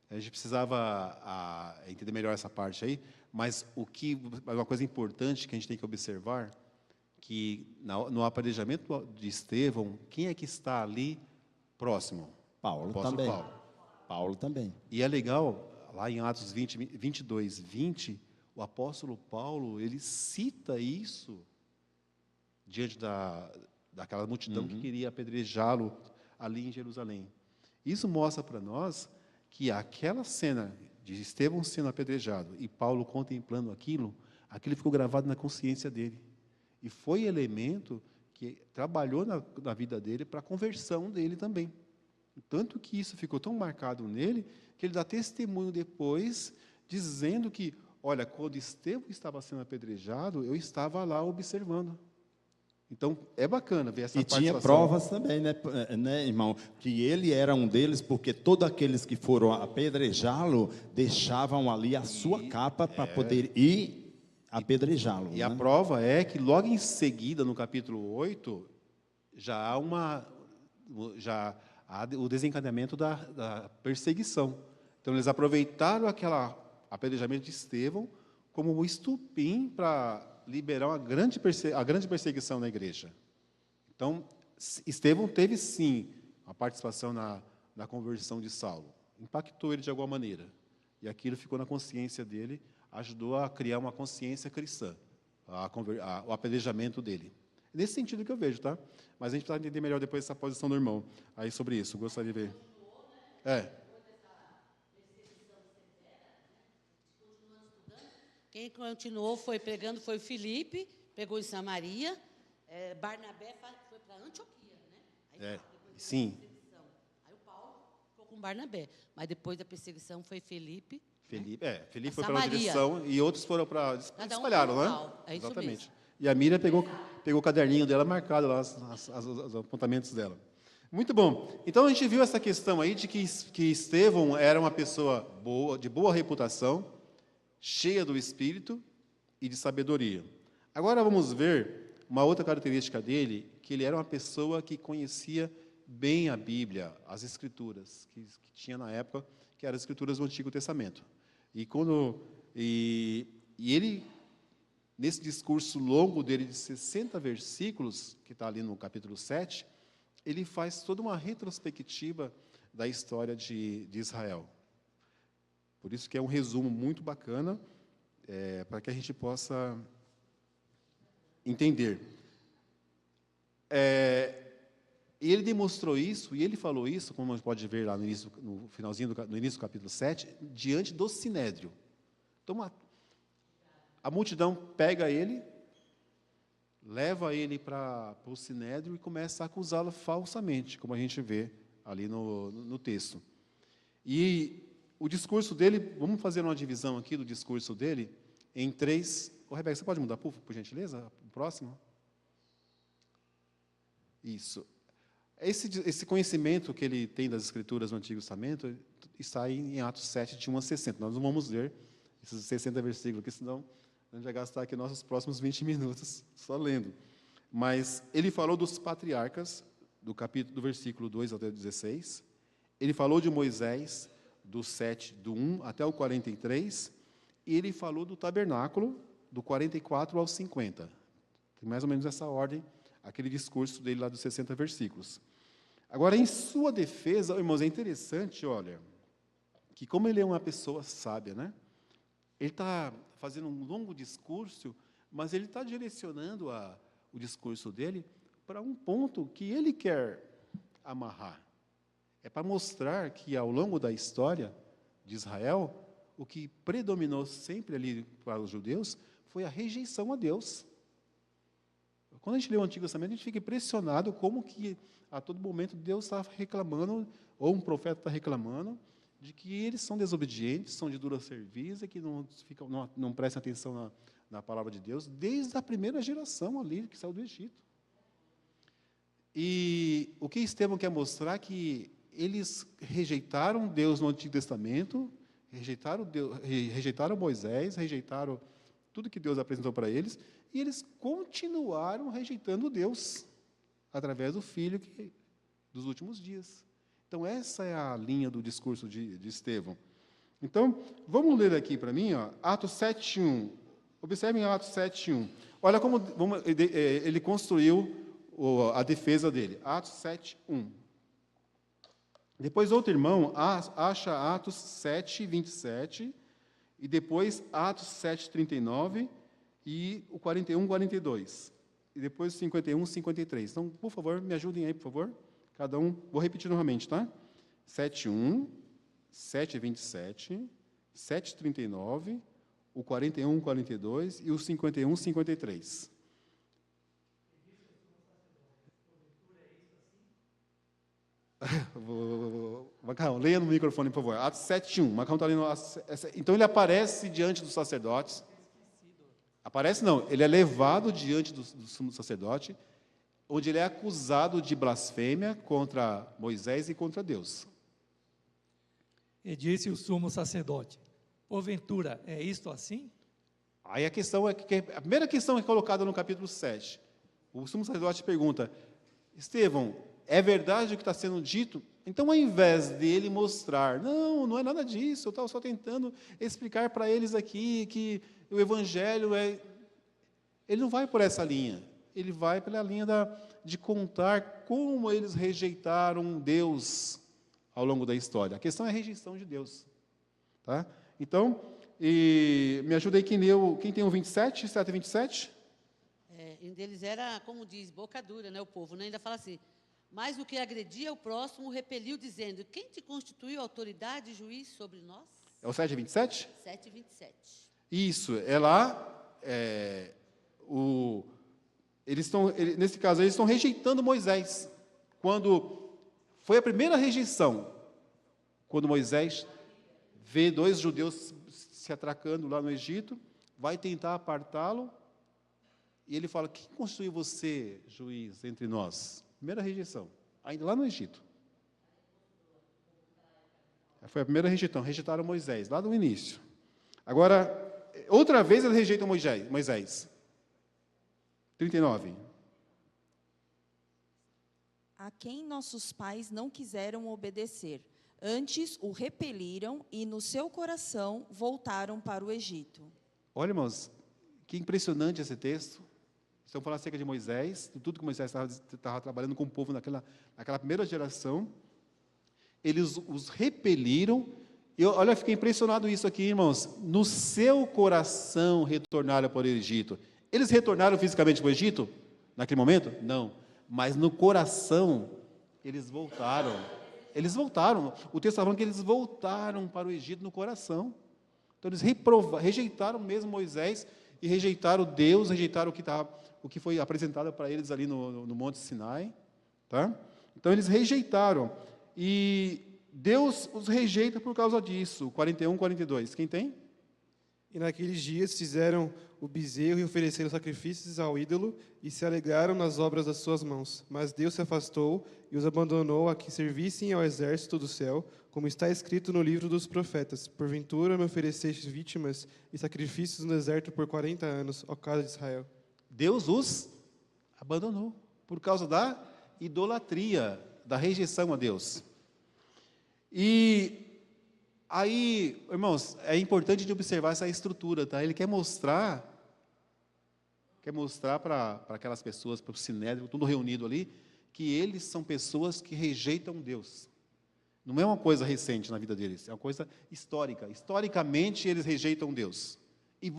a gente precisava entender melhor essa parte aí, mas uma coisa importante que a gente tem que observar, que no aparelhamento de Estevão, quem é que está ali próximo? Paulo Apóstolo também. Paulo. Paulo também. E é legal, lá em Atos 22, 20, o apóstolo Paulo, ele cita isso diante daquela multidão que queria apedrejá-lo ali em Jerusalém. Isso mostra para nós que aquela cena de Estevão sendo apedrejado e Paulo contemplando aquilo ficou gravado na consciência dele. E foi elemento que trabalhou na vida dele para a conversão dele também. Tanto que isso ficou tão marcado nele, que ele dá testemunho depois, dizendo que, olha, quando Estevão estava sendo apedrejado, eu estava lá observando. Então, é bacana ver essa participação. E tinha provas também, né, irmão? Que ele era um deles, porque todos aqueles que foram apedrejá-lo, deixavam ali a sua capa para poder ir apedrejá-lo. E a prova é que logo em seguida, no capítulo 8, já há o desencadeamento da perseguição. Então, eles aproveitaram aquele apedrejamento de Estevão como um estupim para liberar a grande perseguição na igreja. Então, Estevão teve, sim, a participação na conversão de Saulo. Impactou ele de alguma maneira. E aquilo ficou na consciência dele, ajudou a criar uma consciência cristã, o apedrejamento dele. Nesse sentido que eu vejo, tá? Mas a gente precisa entender melhor depois essa posição do irmão aí sobre isso. Gostaria de ver. Quem continuou foi pregando foi Filipe, pegou em Samaria. Barnabé foi para Antioquia, né? Sim. Aí o Paulo ficou com Barnabé. Mas depois da perseguição foi Filipe. Filipe foi para uma Samaria. direção e outros foram para... espalharam, né? É isso Exatamente. mesmo. E a Miriam pegou o caderninho dela, marcado lá os apontamentos dela. Muito bom. Então, a gente viu essa questão aí de que Estevão era uma pessoa boa, de boa reputação, cheia do Espírito e de sabedoria. Agora, vamos ver uma outra característica dele, que ele era uma pessoa que conhecia bem a Bíblia, as Escrituras, que tinha na época, que eram as Escrituras do Antigo Testamento. E quando E ele, nesse discurso longo dele de 60 versículos, que está ali no capítulo 7, ele faz toda uma retrospectiva da história de Israel. Por isso que é um resumo muito bacana, para que a gente possa entender. E ele demonstrou isso, e ele falou isso, como a gente pode ver lá no início do capítulo 7, diante do Sinédrio. Então, a multidão pega ele, leva ele para o Sinédrio e começa a acusá-lo falsamente, como a gente vê ali no texto. E o discurso dele, vamos fazer uma divisão aqui do discurso dele em 3. Rebeca, você pode mudar, por gentileza? O próximo. Isso. Esse conhecimento que ele tem das Escrituras no Antigo Testamento está em Atos 7, de 1 a 60. Nós não vamos ler esses 60 versículos, porque senão a gente vai gastar aqui nossos próximos 20 minutos só lendo. Mas ele falou dos patriarcas, do versículo 2 até 16. Ele falou de Moisés, do 1 até o 43. E ele falou do tabernáculo, do 44 ao 50. Tem mais ou menos essa ordem, aquele discurso dele lá dos 60 versículos. Agora, em sua defesa, irmãos, é interessante, olha, que como ele é uma pessoa sábia, né? Ele está fazendo um longo discurso, mas ele está direcionando o discurso dele para um ponto que ele quer amarrar. É para mostrar que, ao longo da história de Israel, o que predominou sempre ali para os judeus foi a rejeição a Deus. Quando a gente lê o Antigo Testamento, a gente fica impressionado como que, a todo momento, Deus está reclamando, ou um profeta está reclamando, de que eles são desobedientes, são de dura serviço, e que não prestam atenção na palavra de Deus, desde a primeira geração ali, que saiu do Egito. E o que Estevão quer mostrar é que eles rejeitaram Deus no Antigo Testamento, rejeitaram Moisés, rejeitaram tudo que Deus apresentou para eles, e eles continuaram rejeitando Deus, através do Filho dos últimos dias. Então, essa é a linha do discurso de Estevão. Então, vamos ler aqui para mim, Atos 7:1. Observem Atos 7:1. Olha como ele construiu a defesa dele. Atos 7:1. Depois, outro irmão acha Atos 7:27, e depois Atos 7:39, e o 41, 42. E depois 51, 53. Então, por favor, me ajudem aí, por favor. Cada um, vou repetir novamente, tá? 7:1, 7:27, 7:39, o 41, 42 e o 51, 53. Macarrão, leia no microfone, por favor. Atos 7:1. Macarrão está lendo. Então, ele aparece diante dos sacerdotes. Aparece não, ele é levado diante do sumo sacerdote, onde ele é acusado de blasfêmia contra Moisés e contra Deus. E disse o sumo sacerdote: porventura, é isto assim? Aí a questão a primeira questão é colocada no capítulo 7. O sumo sacerdote pergunta: Estevão, é verdade o que está sendo dito? Então, ao invés dele mostrar, não é nada disso, eu estava só tentando explicar para eles aqui que o Evangelho ele não vai por essa linha. Ele vai pela linha de contar como eles rejeitaram Deus ao longo da história. A questão é a rejeição de Deus. Tá? Então, me ajuda aí quem tem o 27, 7 e 27? Um deles era, como diz, boca dura, né, o povo, né? Ainda fala assim: mas o que agredia o próximo repeliu, dizendo: quem te constituiu autoridade e juiz sobre nós? É o 7 e 27? 7 e 27. Isso, é lá, nesse caso, eles estão rejeitando Moisés. Quando foi a primeira rejeição, quando Moisés vê 2 judeus se atracando lá no Egito, vai tentar apartá-lo, e ele fala: quem constituiu você, juiz, entre nós? Primeira rejeição, ainda lá no Egito. Foi a primeira rejeição, rejeitaram Moisés, lá no início. Agora, outra vez eles rejeitam Moisés. 39. A quem nossos pais não quiseram obedecer, Antes o repeliram e no seu coração voltaram para o Egito. Olha, irmãos, que impressionante esse texto. Estamos falando acerca de Moisés, de tudo que Moisés estava trabalhando com o povo naquela primeira geração. Eles os repeliram. Olha, eu fiquei impressionado isso aqui, irmãos. No seu coração retornaram para o Egito. Eles retornaram fisicamente para o Egito? Naquele momento? Não. Mas no coração, eles voltaram. Eles voltaram. O texto está falando que eles voltaram para o Egito no coração. Então, eles rejeitaram mesmo Moisés e rejeitaram Deus, rejeitaram o que foi apresentado para eles ali no Monte Sinai. Tá? Então, eles rejeitaram. E Deus os rejeita por causa disso. 41, 42. Quem tem? E naqueles dias fizeram o bezerro e ofereceram sacrifícios ao ídolo e se alegraram nas obras das suas mãos. Mas Deus se afastou e os abandonou a que servissem ao exército do céu, como está escrito no livro dos profetas. Porventura me ofereceste vítimas e sacrifícios no deserto por 40 anos, ó casa de Israel. Deus os abandonou por causa da idolatria, da rejeição a Deus. E aí, irmãos, é importante de observar essa estrutura, tá? Ele quer mostrar para aquelas pessoas, para o sinédrio, tudo reunido ali, que eles são pessoas que rejeitam Deus. Não é uma coisa recente na vida deles, é uma coisa histórica. Historicamente, eles rejeitam Deus. E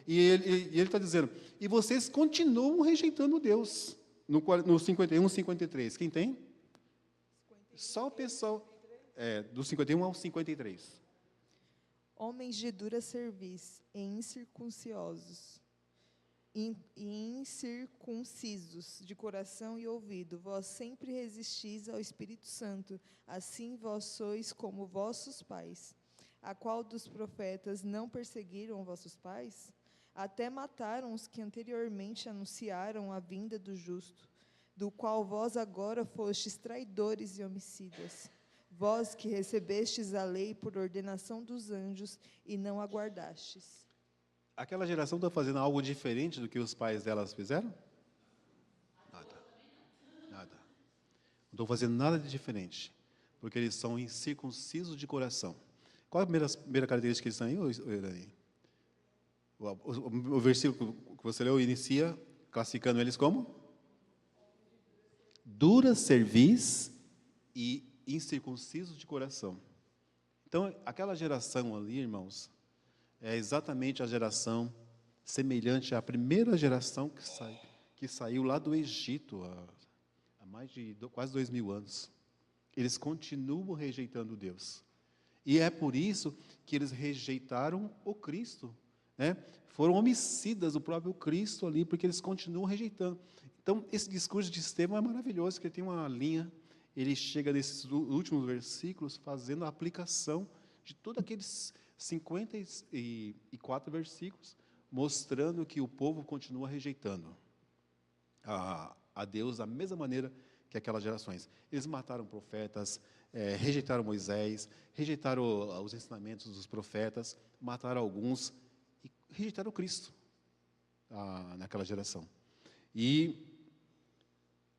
ele está dizendo, e vocês continuam rejeitando Deus. No 51, 53. Quem tem? Só o pessoal. Do 51 ao 53. Homens de dura cerviz e incircuncisos, incircuncisos de coração e ouvido, vós sempre resistis ao Espírito Santo, assim vós sois como vossos pais. A qual dos profetas não perseguiram vossos pais? Até mataram os que anteriormente anunciaram a vinda do justo, do qual vós agora fostes traidores e homicidas. Vós que recebestes a lei por ordenação dos anjos e não aguardastes. Aquela geração está fazendo algo diferente do que os pais delas fizeram? Nada. Não estão fazendo nada de diferente, porque eles são incircuncisos de coração. Qual é a primeira característica que eles têm aí, Irani? O versículo que você leu inicia classificando eles como? Dura cerviz e incircuncisos de coração. Então, aquela geração ali, irmãos, é exatamente a geração semelhante à primeira geração que saiu lá do Egito há mais de quase 2000 anos. Eles continuam rejeitando Deus. E é por isso que eles rejeitaram o Cristo, né? Foram homicidas do próprio Cristo ali, porque eles continuam rejeitando. Então, esse discurso de Estevão é maravilhoso, porque ele tem uma linha. Ele chega nesses últimos versículos fazendo a aplicação de todos aqueles 54 versículos, mostrando que o povo continua rejeitando a Deus da mesma maneira que aquelas gerações. Eles mataram profetas, rejeitaram Moisés, rejeitaram os ensinamentos dos profetas, mataram alguns e rejeitaram Cristo naquela geração. E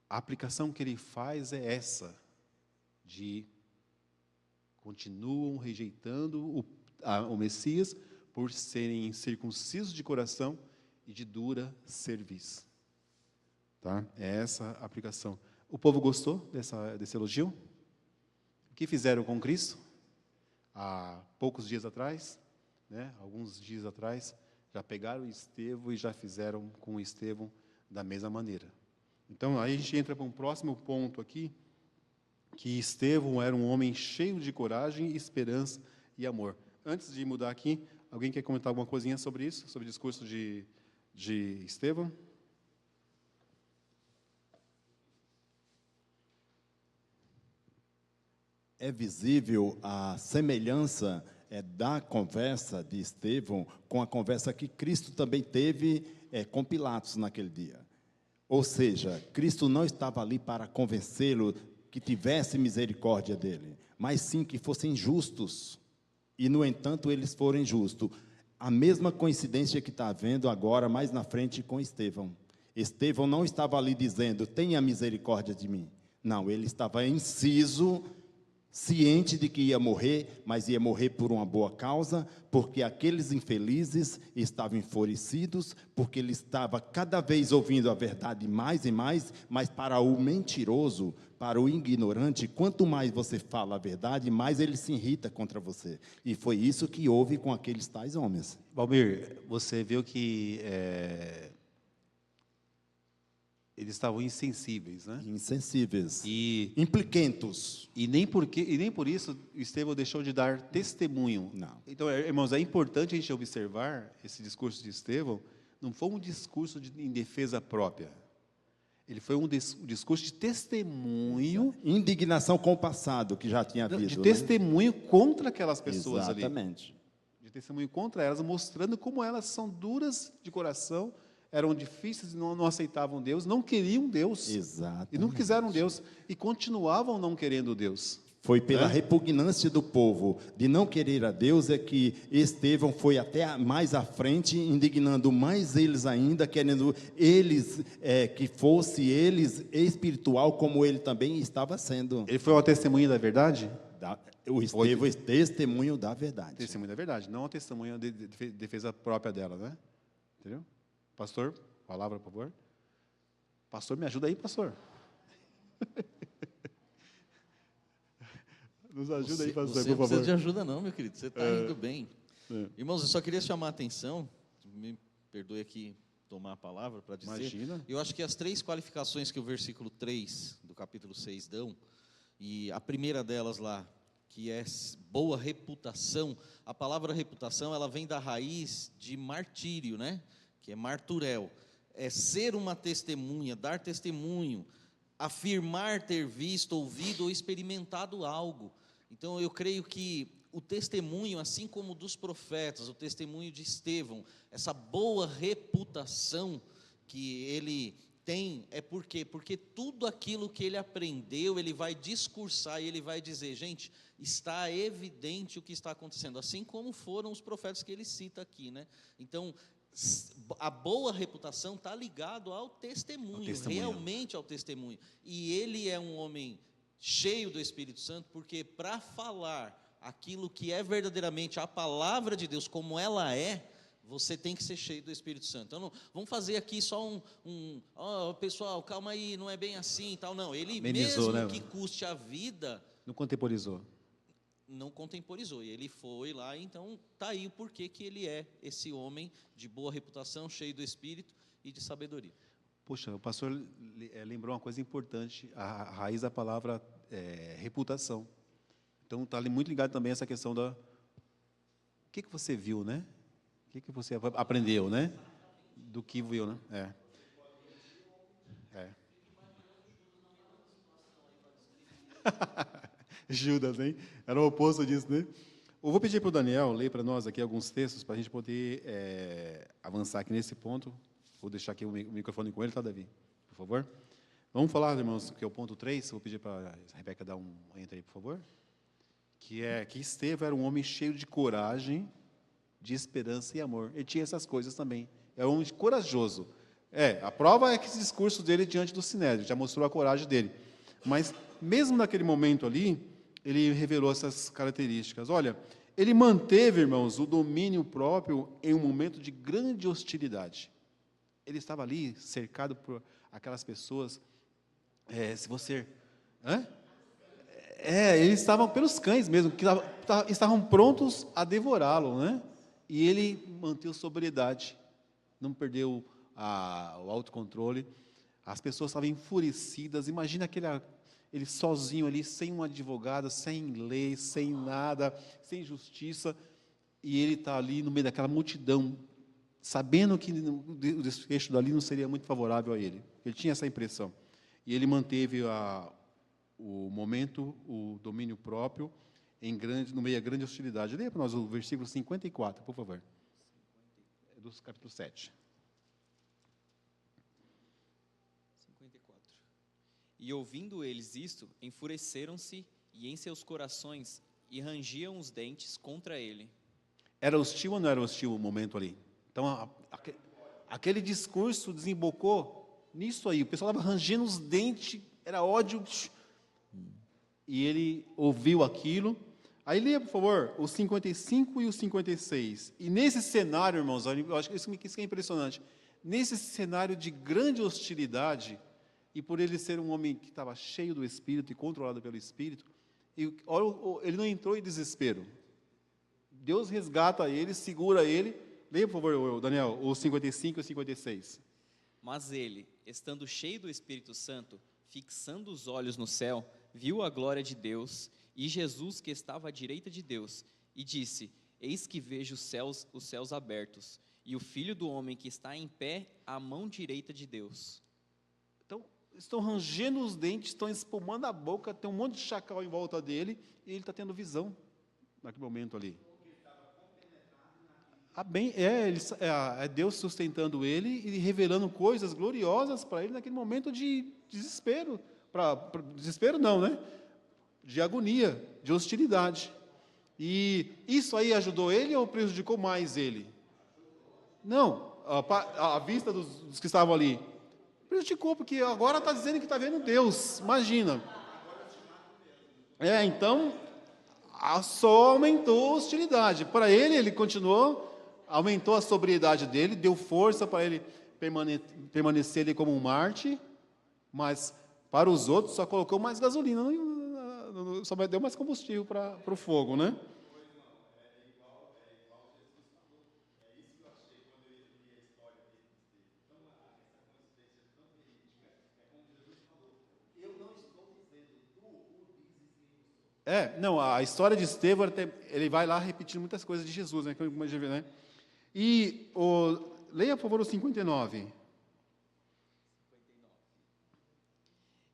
a aplicação que ele faz é essa, de continuam rejeitando o Messias por serem circuncisos de coração e de dura cerviz. Tá? É essa a aplicação. O povo gostou desse elogio? O que fizeram com Cristo? Há poucos dias atrás, né, alguns dias atrás, já pegaram Estevão e já fizeram com Estevão da mesma maneira. Então, aí a gente entra para um próximo ponto aqui, que Estevão era um homem cheio de coragem, esperança e amor. Antes de mudar aqui, alguém quer comentar alguma coisinha sobre isso? Sobre o discurso de Estevão? É visível a semelhança da conversa de Estevão com a conversa que Cristo também teve com Pilatos naquele dia. Ou seja, Cristo não estava ali para convencê-lo que tivesse misericórdia dele, mas sim que fossem justos. E, no entanto, eles foram injustos. A mesma coincidência que está havendo agora, mais na frente, com Estevão. Estevão não estava ali dizendo, tenha misericórdia de mim. Não, ele estava inciso ciente de que ia morrer, mas ia morrer por uma boa causa, porque aqueles infelizes estavam enfurecidos, porque ele estava cada vez ouvindo a verdade mais e mais, mas para o mentiroso, para o ignorante, quanto mais você fala a verdade, mais ele se irrita contra você. E foi isso que houve com aqueles tais homens. Valmir, você viu que eles estavam insensíveis, né? Insensíveis, E impliquentos. nem por isso Estevão deixou de dar testemunho. Não. Então, irmãos, é importante a gente observar esse discurso de Estevão. Não foi um discurso em defesa própria. Ele foi um discurso de testemunho, Indignação com o passado que já tinha havido. de né? testemunho contra aquelas pessoas ali. Exatamente. De testemunho contra elas, mostrando como elas são duras de coração, eram difíceis, não aceitavam Deus, não queriam Deus. Exatamente. E não quiseram Deus. E continuavam não querendo Deus. Foi pela repugnância do povo de não querer a Deus é que Estevão foi até mais à frente, indignando mais eles ainda, querendo eles, que fosse eles espiritual, como ele também estava sendo. Ele foi uma testemunha da verdade? O Estevão é testemunho da verdade. Testemunha da verdade, não uma testemunha de defesa própria dela, né? Entendeu? Pastor, palavra, por favor. Pastor, me ajuda aí, pastor. Nos ajuda aí, pastor, Você por não precisa favor. de ajuda não, meu querido. Você está indo bem. Irmãos, eu só queria chamar a atenção, me perdoe aqui tomar a palavra para dizer. Imagina. Eu acho que as 3 qualificações que o versículo 3 do capítulo 6 dão, e a primeira delas lá, que é boa reputação, a palavra reputação, ela vem da raiz de martírio, né? Que é marturel. É ser uma testemunha, dar testemunho, afirmar ter visto, ouvido ou experimentado algo. Então, eu creio que o testemunho, assim como dos profetas, o testemunho de Estevão, essa boa reputação que ele tem, é por quê? Porque tudo aquilo que ele aprendeu, ele vai discursar e ele vai dizer, gente, está evidente o que está acontecendo, assim como foram os profetas que ele cita aqui, né? Então, a boa reputação está ligado ao testemunho, realmente ao testemunho. E ele é um homem cheio do Espírito Santo, porque para falar aquilo que é verdadeiramente a palavra de Deus, como ela é, você tem que ser cheio do Espírito Santo. Então, não, vamos fazer aqui só pessoal, calma aí, não é bem assim, tal, não. Ele Amenizou, mesmo né? que custe a vida, Não contemporizou. não contemporizou, e ele foi lá, então está aí o porquê que ele é esse homem de boa reputação, cheio do Espírito e de sabedoria. Poxa, o pastor lembrou uma coisa importante, a raiz da palavra reputação. Então, está muito ligado também essa questão da... O que você viu, né? O que você aprendeu, né? Do que viu, né? Judas, hein? Era o oposto disso, né? Eu vou pedir para o Daniel ler para nós aqui alguns textos para a gente poder avançar aqui nesse ponto. Vou deixar aqui o microfone com ele, tá, Davi? Por favor. Vamos falar, irmãos, que é o ponto 3. Vou pedir para a Rebeca dar um enter aí, por favor. Que Estevão era um homem cheio de coragem, de esperança e amor. Ele tinha essas coisas também. Era um homem corajoso. A prova é que esse discurso dele diante do Sinédrio já mostrou a coragem dele. Mas, mesmo naquele momento ali, ele revelou essas características. Olha, ele manteve, irmãos, o domínio próprio em um momento de grande hostilidade. Ele estava ali, cercado por aquelas pessoas. Se você... eles estavam pelos cães mesmo, que estavam prontos a devorá-lo, né? E ele manteve sobriedade, não perdeu o autocontrole. As pessoas estavam enfurecidas. Imagina ele sozinho ali, sem um advogado, sem lei, sem nada, sem justiça, e ele está ali no meio daquela multidão, sabendo que o desfecho dali não seria muito favorável a ele. Ele tinha essa impressão. E ele manteve o momento, o domínio próprio, no meio da grande hostilidade. Leia para nós o versículo 54, por favor. É do capítulo 7. 54. E ouvindo eles isto, enfureceram-se e em seus corações e rangiam os dentes contra ele. Era hostil ou não era hostil o momento ali? Então, aquele discurso desembocou nisso aí. O pessoal estava rangendo os dentes, era ódio. e ele ouviu aquilo. Aí leia, por favor, os 55 e os 56. E nesse cenário, irmãos, eu acho que isso que é impressionante. Nesse cenário de grande hostilidade, e por ele ser um homem que estava cheio do Espírito e controlado pelo Espírito, ele não entrou em desespero. Deus resgata ele, segura ele. Leia, por favor, Daniel, os 55 e os 56. Mas ele, estando cheio do Espírito Santo, fixando os olhos no céu, viu a glória de Deus e Jesus que estava à direita de Deus, e disse: Eis que vejo os céus abertos, e o Filho do Homem que está em pé à mão direita de Deus. Então, estão rangendo os dentes, estão espumando a boca, tem um monte de chacal em volta dele, e ele está tendo visão naquele momento ali. É Deus sustentando ele e revelando coisas gloriosas para ele naquele momento de desespero. Desespero não, né? De agonia, de hostilidade. E isso aí ajudou ele ou prejudicou mais ele? Não, a vista dos que estavam ali. Prejudicou, porque agora está dizendo que está vendo Deus, imagina. Então, só aumentou a hostilidade. Para ele continuou, aumentou a sobriedade dele, deu força para ele permanecer ali como um Marte, mas para os outros só colocou mais gasolina, só deu mais combustível para o fogo, né? Não, a história de Estevão, ele vai lá repetindo muitas coisas de Jesus, né? E leia, por favor, o 59.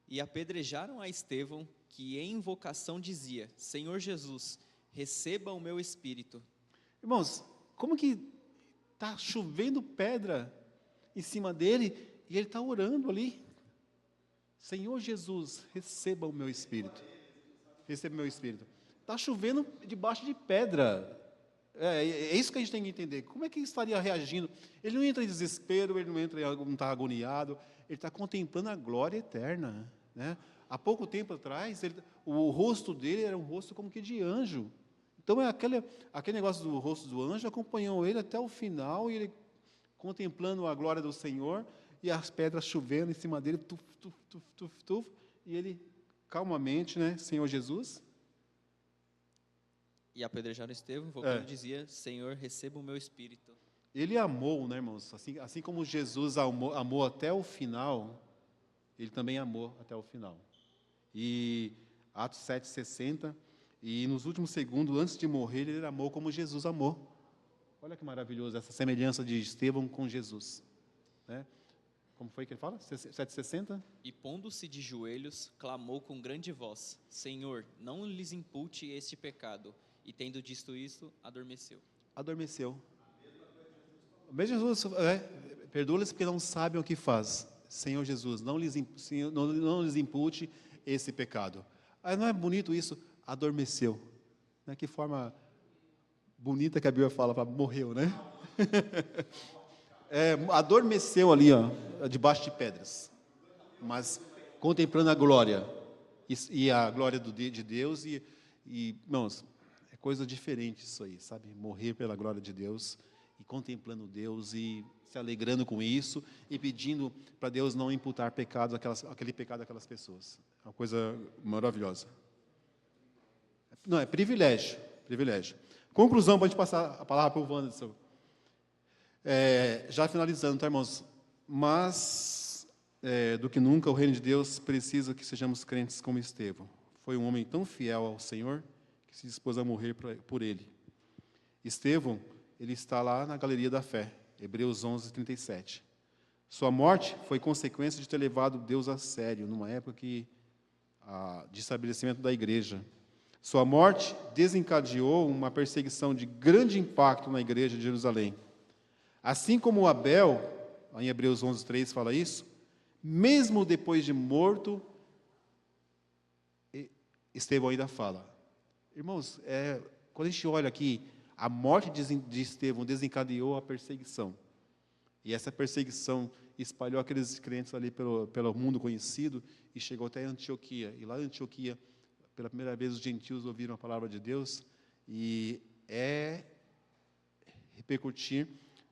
E apedrejaram a Estevão, que em invocação dizia: Senhor Jesus, receba o meu espírito. Irmãos, como que está chovendo pedra em cima dele e ele está orando ali? Senhor Jesus, receba o meu espírito. Receba o meu espírito. Está chovendo debaixo de pedra. É isso que a gente tem que entender. Como é que ele estaria reagindo? Ele não entra em desespero, ele não está agoniado, ele está contemplando a glória eterna, né? Há pouco tempo atrás, o rosto dele era um rosto como que de anjo. Então, aquele negócio do rosto do anjo acompanhou ele até o final, e ele contemplando a glória do Senhor, e as pedras chovendo em cima dele, tuf, tuf, tuf, tuf, tuf, e ele calmamente, né, Senhor Jesus. E apedrejaram Estevão, invocando dizia: Senhor, receba o meu espírito. Ele amou, né, irmãos? Assim como Jesus amou até o final, ele também amou até o final. E Atos 7,60, e nos últimos segundos, antes de morrer, ele amou como Jesus amou. Olha que maravilhoso essa semelhança de Estevão com Jesus, né? Como foi que ele fala? 7,60? E pondo-se de joelhos, clamou com grande voz: Senhor, não lhes impute este pecado. E tendo dito isto, adormeceu. Adormeceu. O mesmo Jesus, perdoa-lhes porque não sabem o que faz. Senhor Jesus, não lhes impute esse pecado. Não é bonito isso? Adormeceu. Né? Que forma bonita que a Bíblia fala, morreu, né? Adormeceu ali, debaixo de pedras, mas contemplando a glória, e a glória de Deus, e irmãos, é coisa diferente isso aí, sabe? Morrer pela glória de Deus, e contemplando Deus, e se alegrando com isso, e pedindo para Deus não imputar aquele pecado àquelas pessoas. É uma coisa maravilhosa. Não, é privilégio. Conclusão, para a gente passar a palavra para o Wanderson. Já finalizando, tá, irmãos? Mas, do que nunca, o reino de Deus precisa que sejamos crentes como Estevão. Foi um homem tão fiel ao Senhor que se dispôs a morrer por ele. Estevão, ele está lá na galeria da fé, Hebreus 11:37. Sua morte foi consequência de ter levado Deus a sério, numa época de estabelecimento da igreja. Sua morte desencadeou uma perseguição de grande impacto na igreja de Jerusalém. Assim como Abel, em Hebreus 11:3 fala isso, mesmo depois de morto, Estevão ainda fala. Irmãos, quando a gente olha aqui, a morte de Estevão desencadeou a perseguição. E essa perseguição espalhou aqueles crentes ali pelo mundo conhecido e chegou até Antioquia. E lá em Antioquia, pela primeira vez os gentios ouviram a palavra de Deus, e é repercutir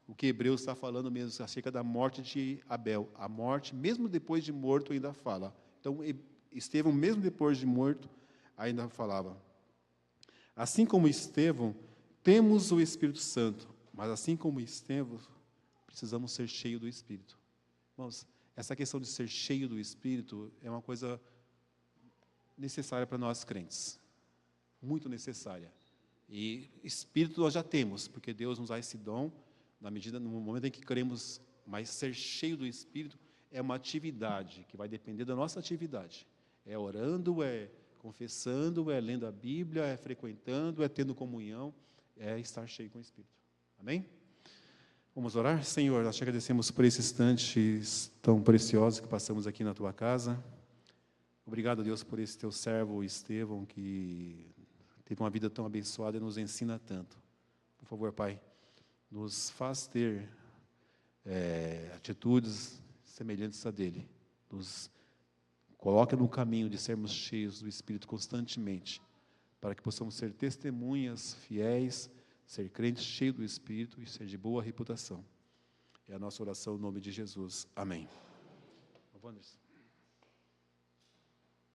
o que Hebreus está falando mesmo, acerca da morte de Abel. A morte, mesmo depois de morto, ainda fala. Então, Estevão, mesmo depois de morto, ainda falava. Assim como Estevão, temos o Espírito Santo, mas assim como Estevão, precisamos ser cheios do Espírito. Irmãos, essa questão de ser cheio do Espírito é uma coisa necessária para nós crentes, muito necessária. E Espírito nós já temos, porque Deus nos dá esse dom, no momento em que queremos, mas ser cheio do Espírito é uma atividade, que vai depender da nossa atividade. É orando, é confessando, é lendo a Bíblia, é frequentando, é tendo comunhão, é estar cheio com o Espírito. Amém? Vamos orar? Senhor, nós te agradecemos por esses instantes tão preciosos que passamos aqui na Tua casa. Obrigado, Deus, por esse Teu servo, Estevão, que teve uma vida tão abençoada e nos ensina tanto. Por favor, Pai, nos faz ter atitudes semelhantes a dele. Nos coloca no caminho de sermos cheios do Espírito constantemente, para que possamos ser testemunhas fiéis, ser crentes cheios do Espírito e ser de boa reputação. É a nossa oração no nome de Jesus. Amém. Wanderson.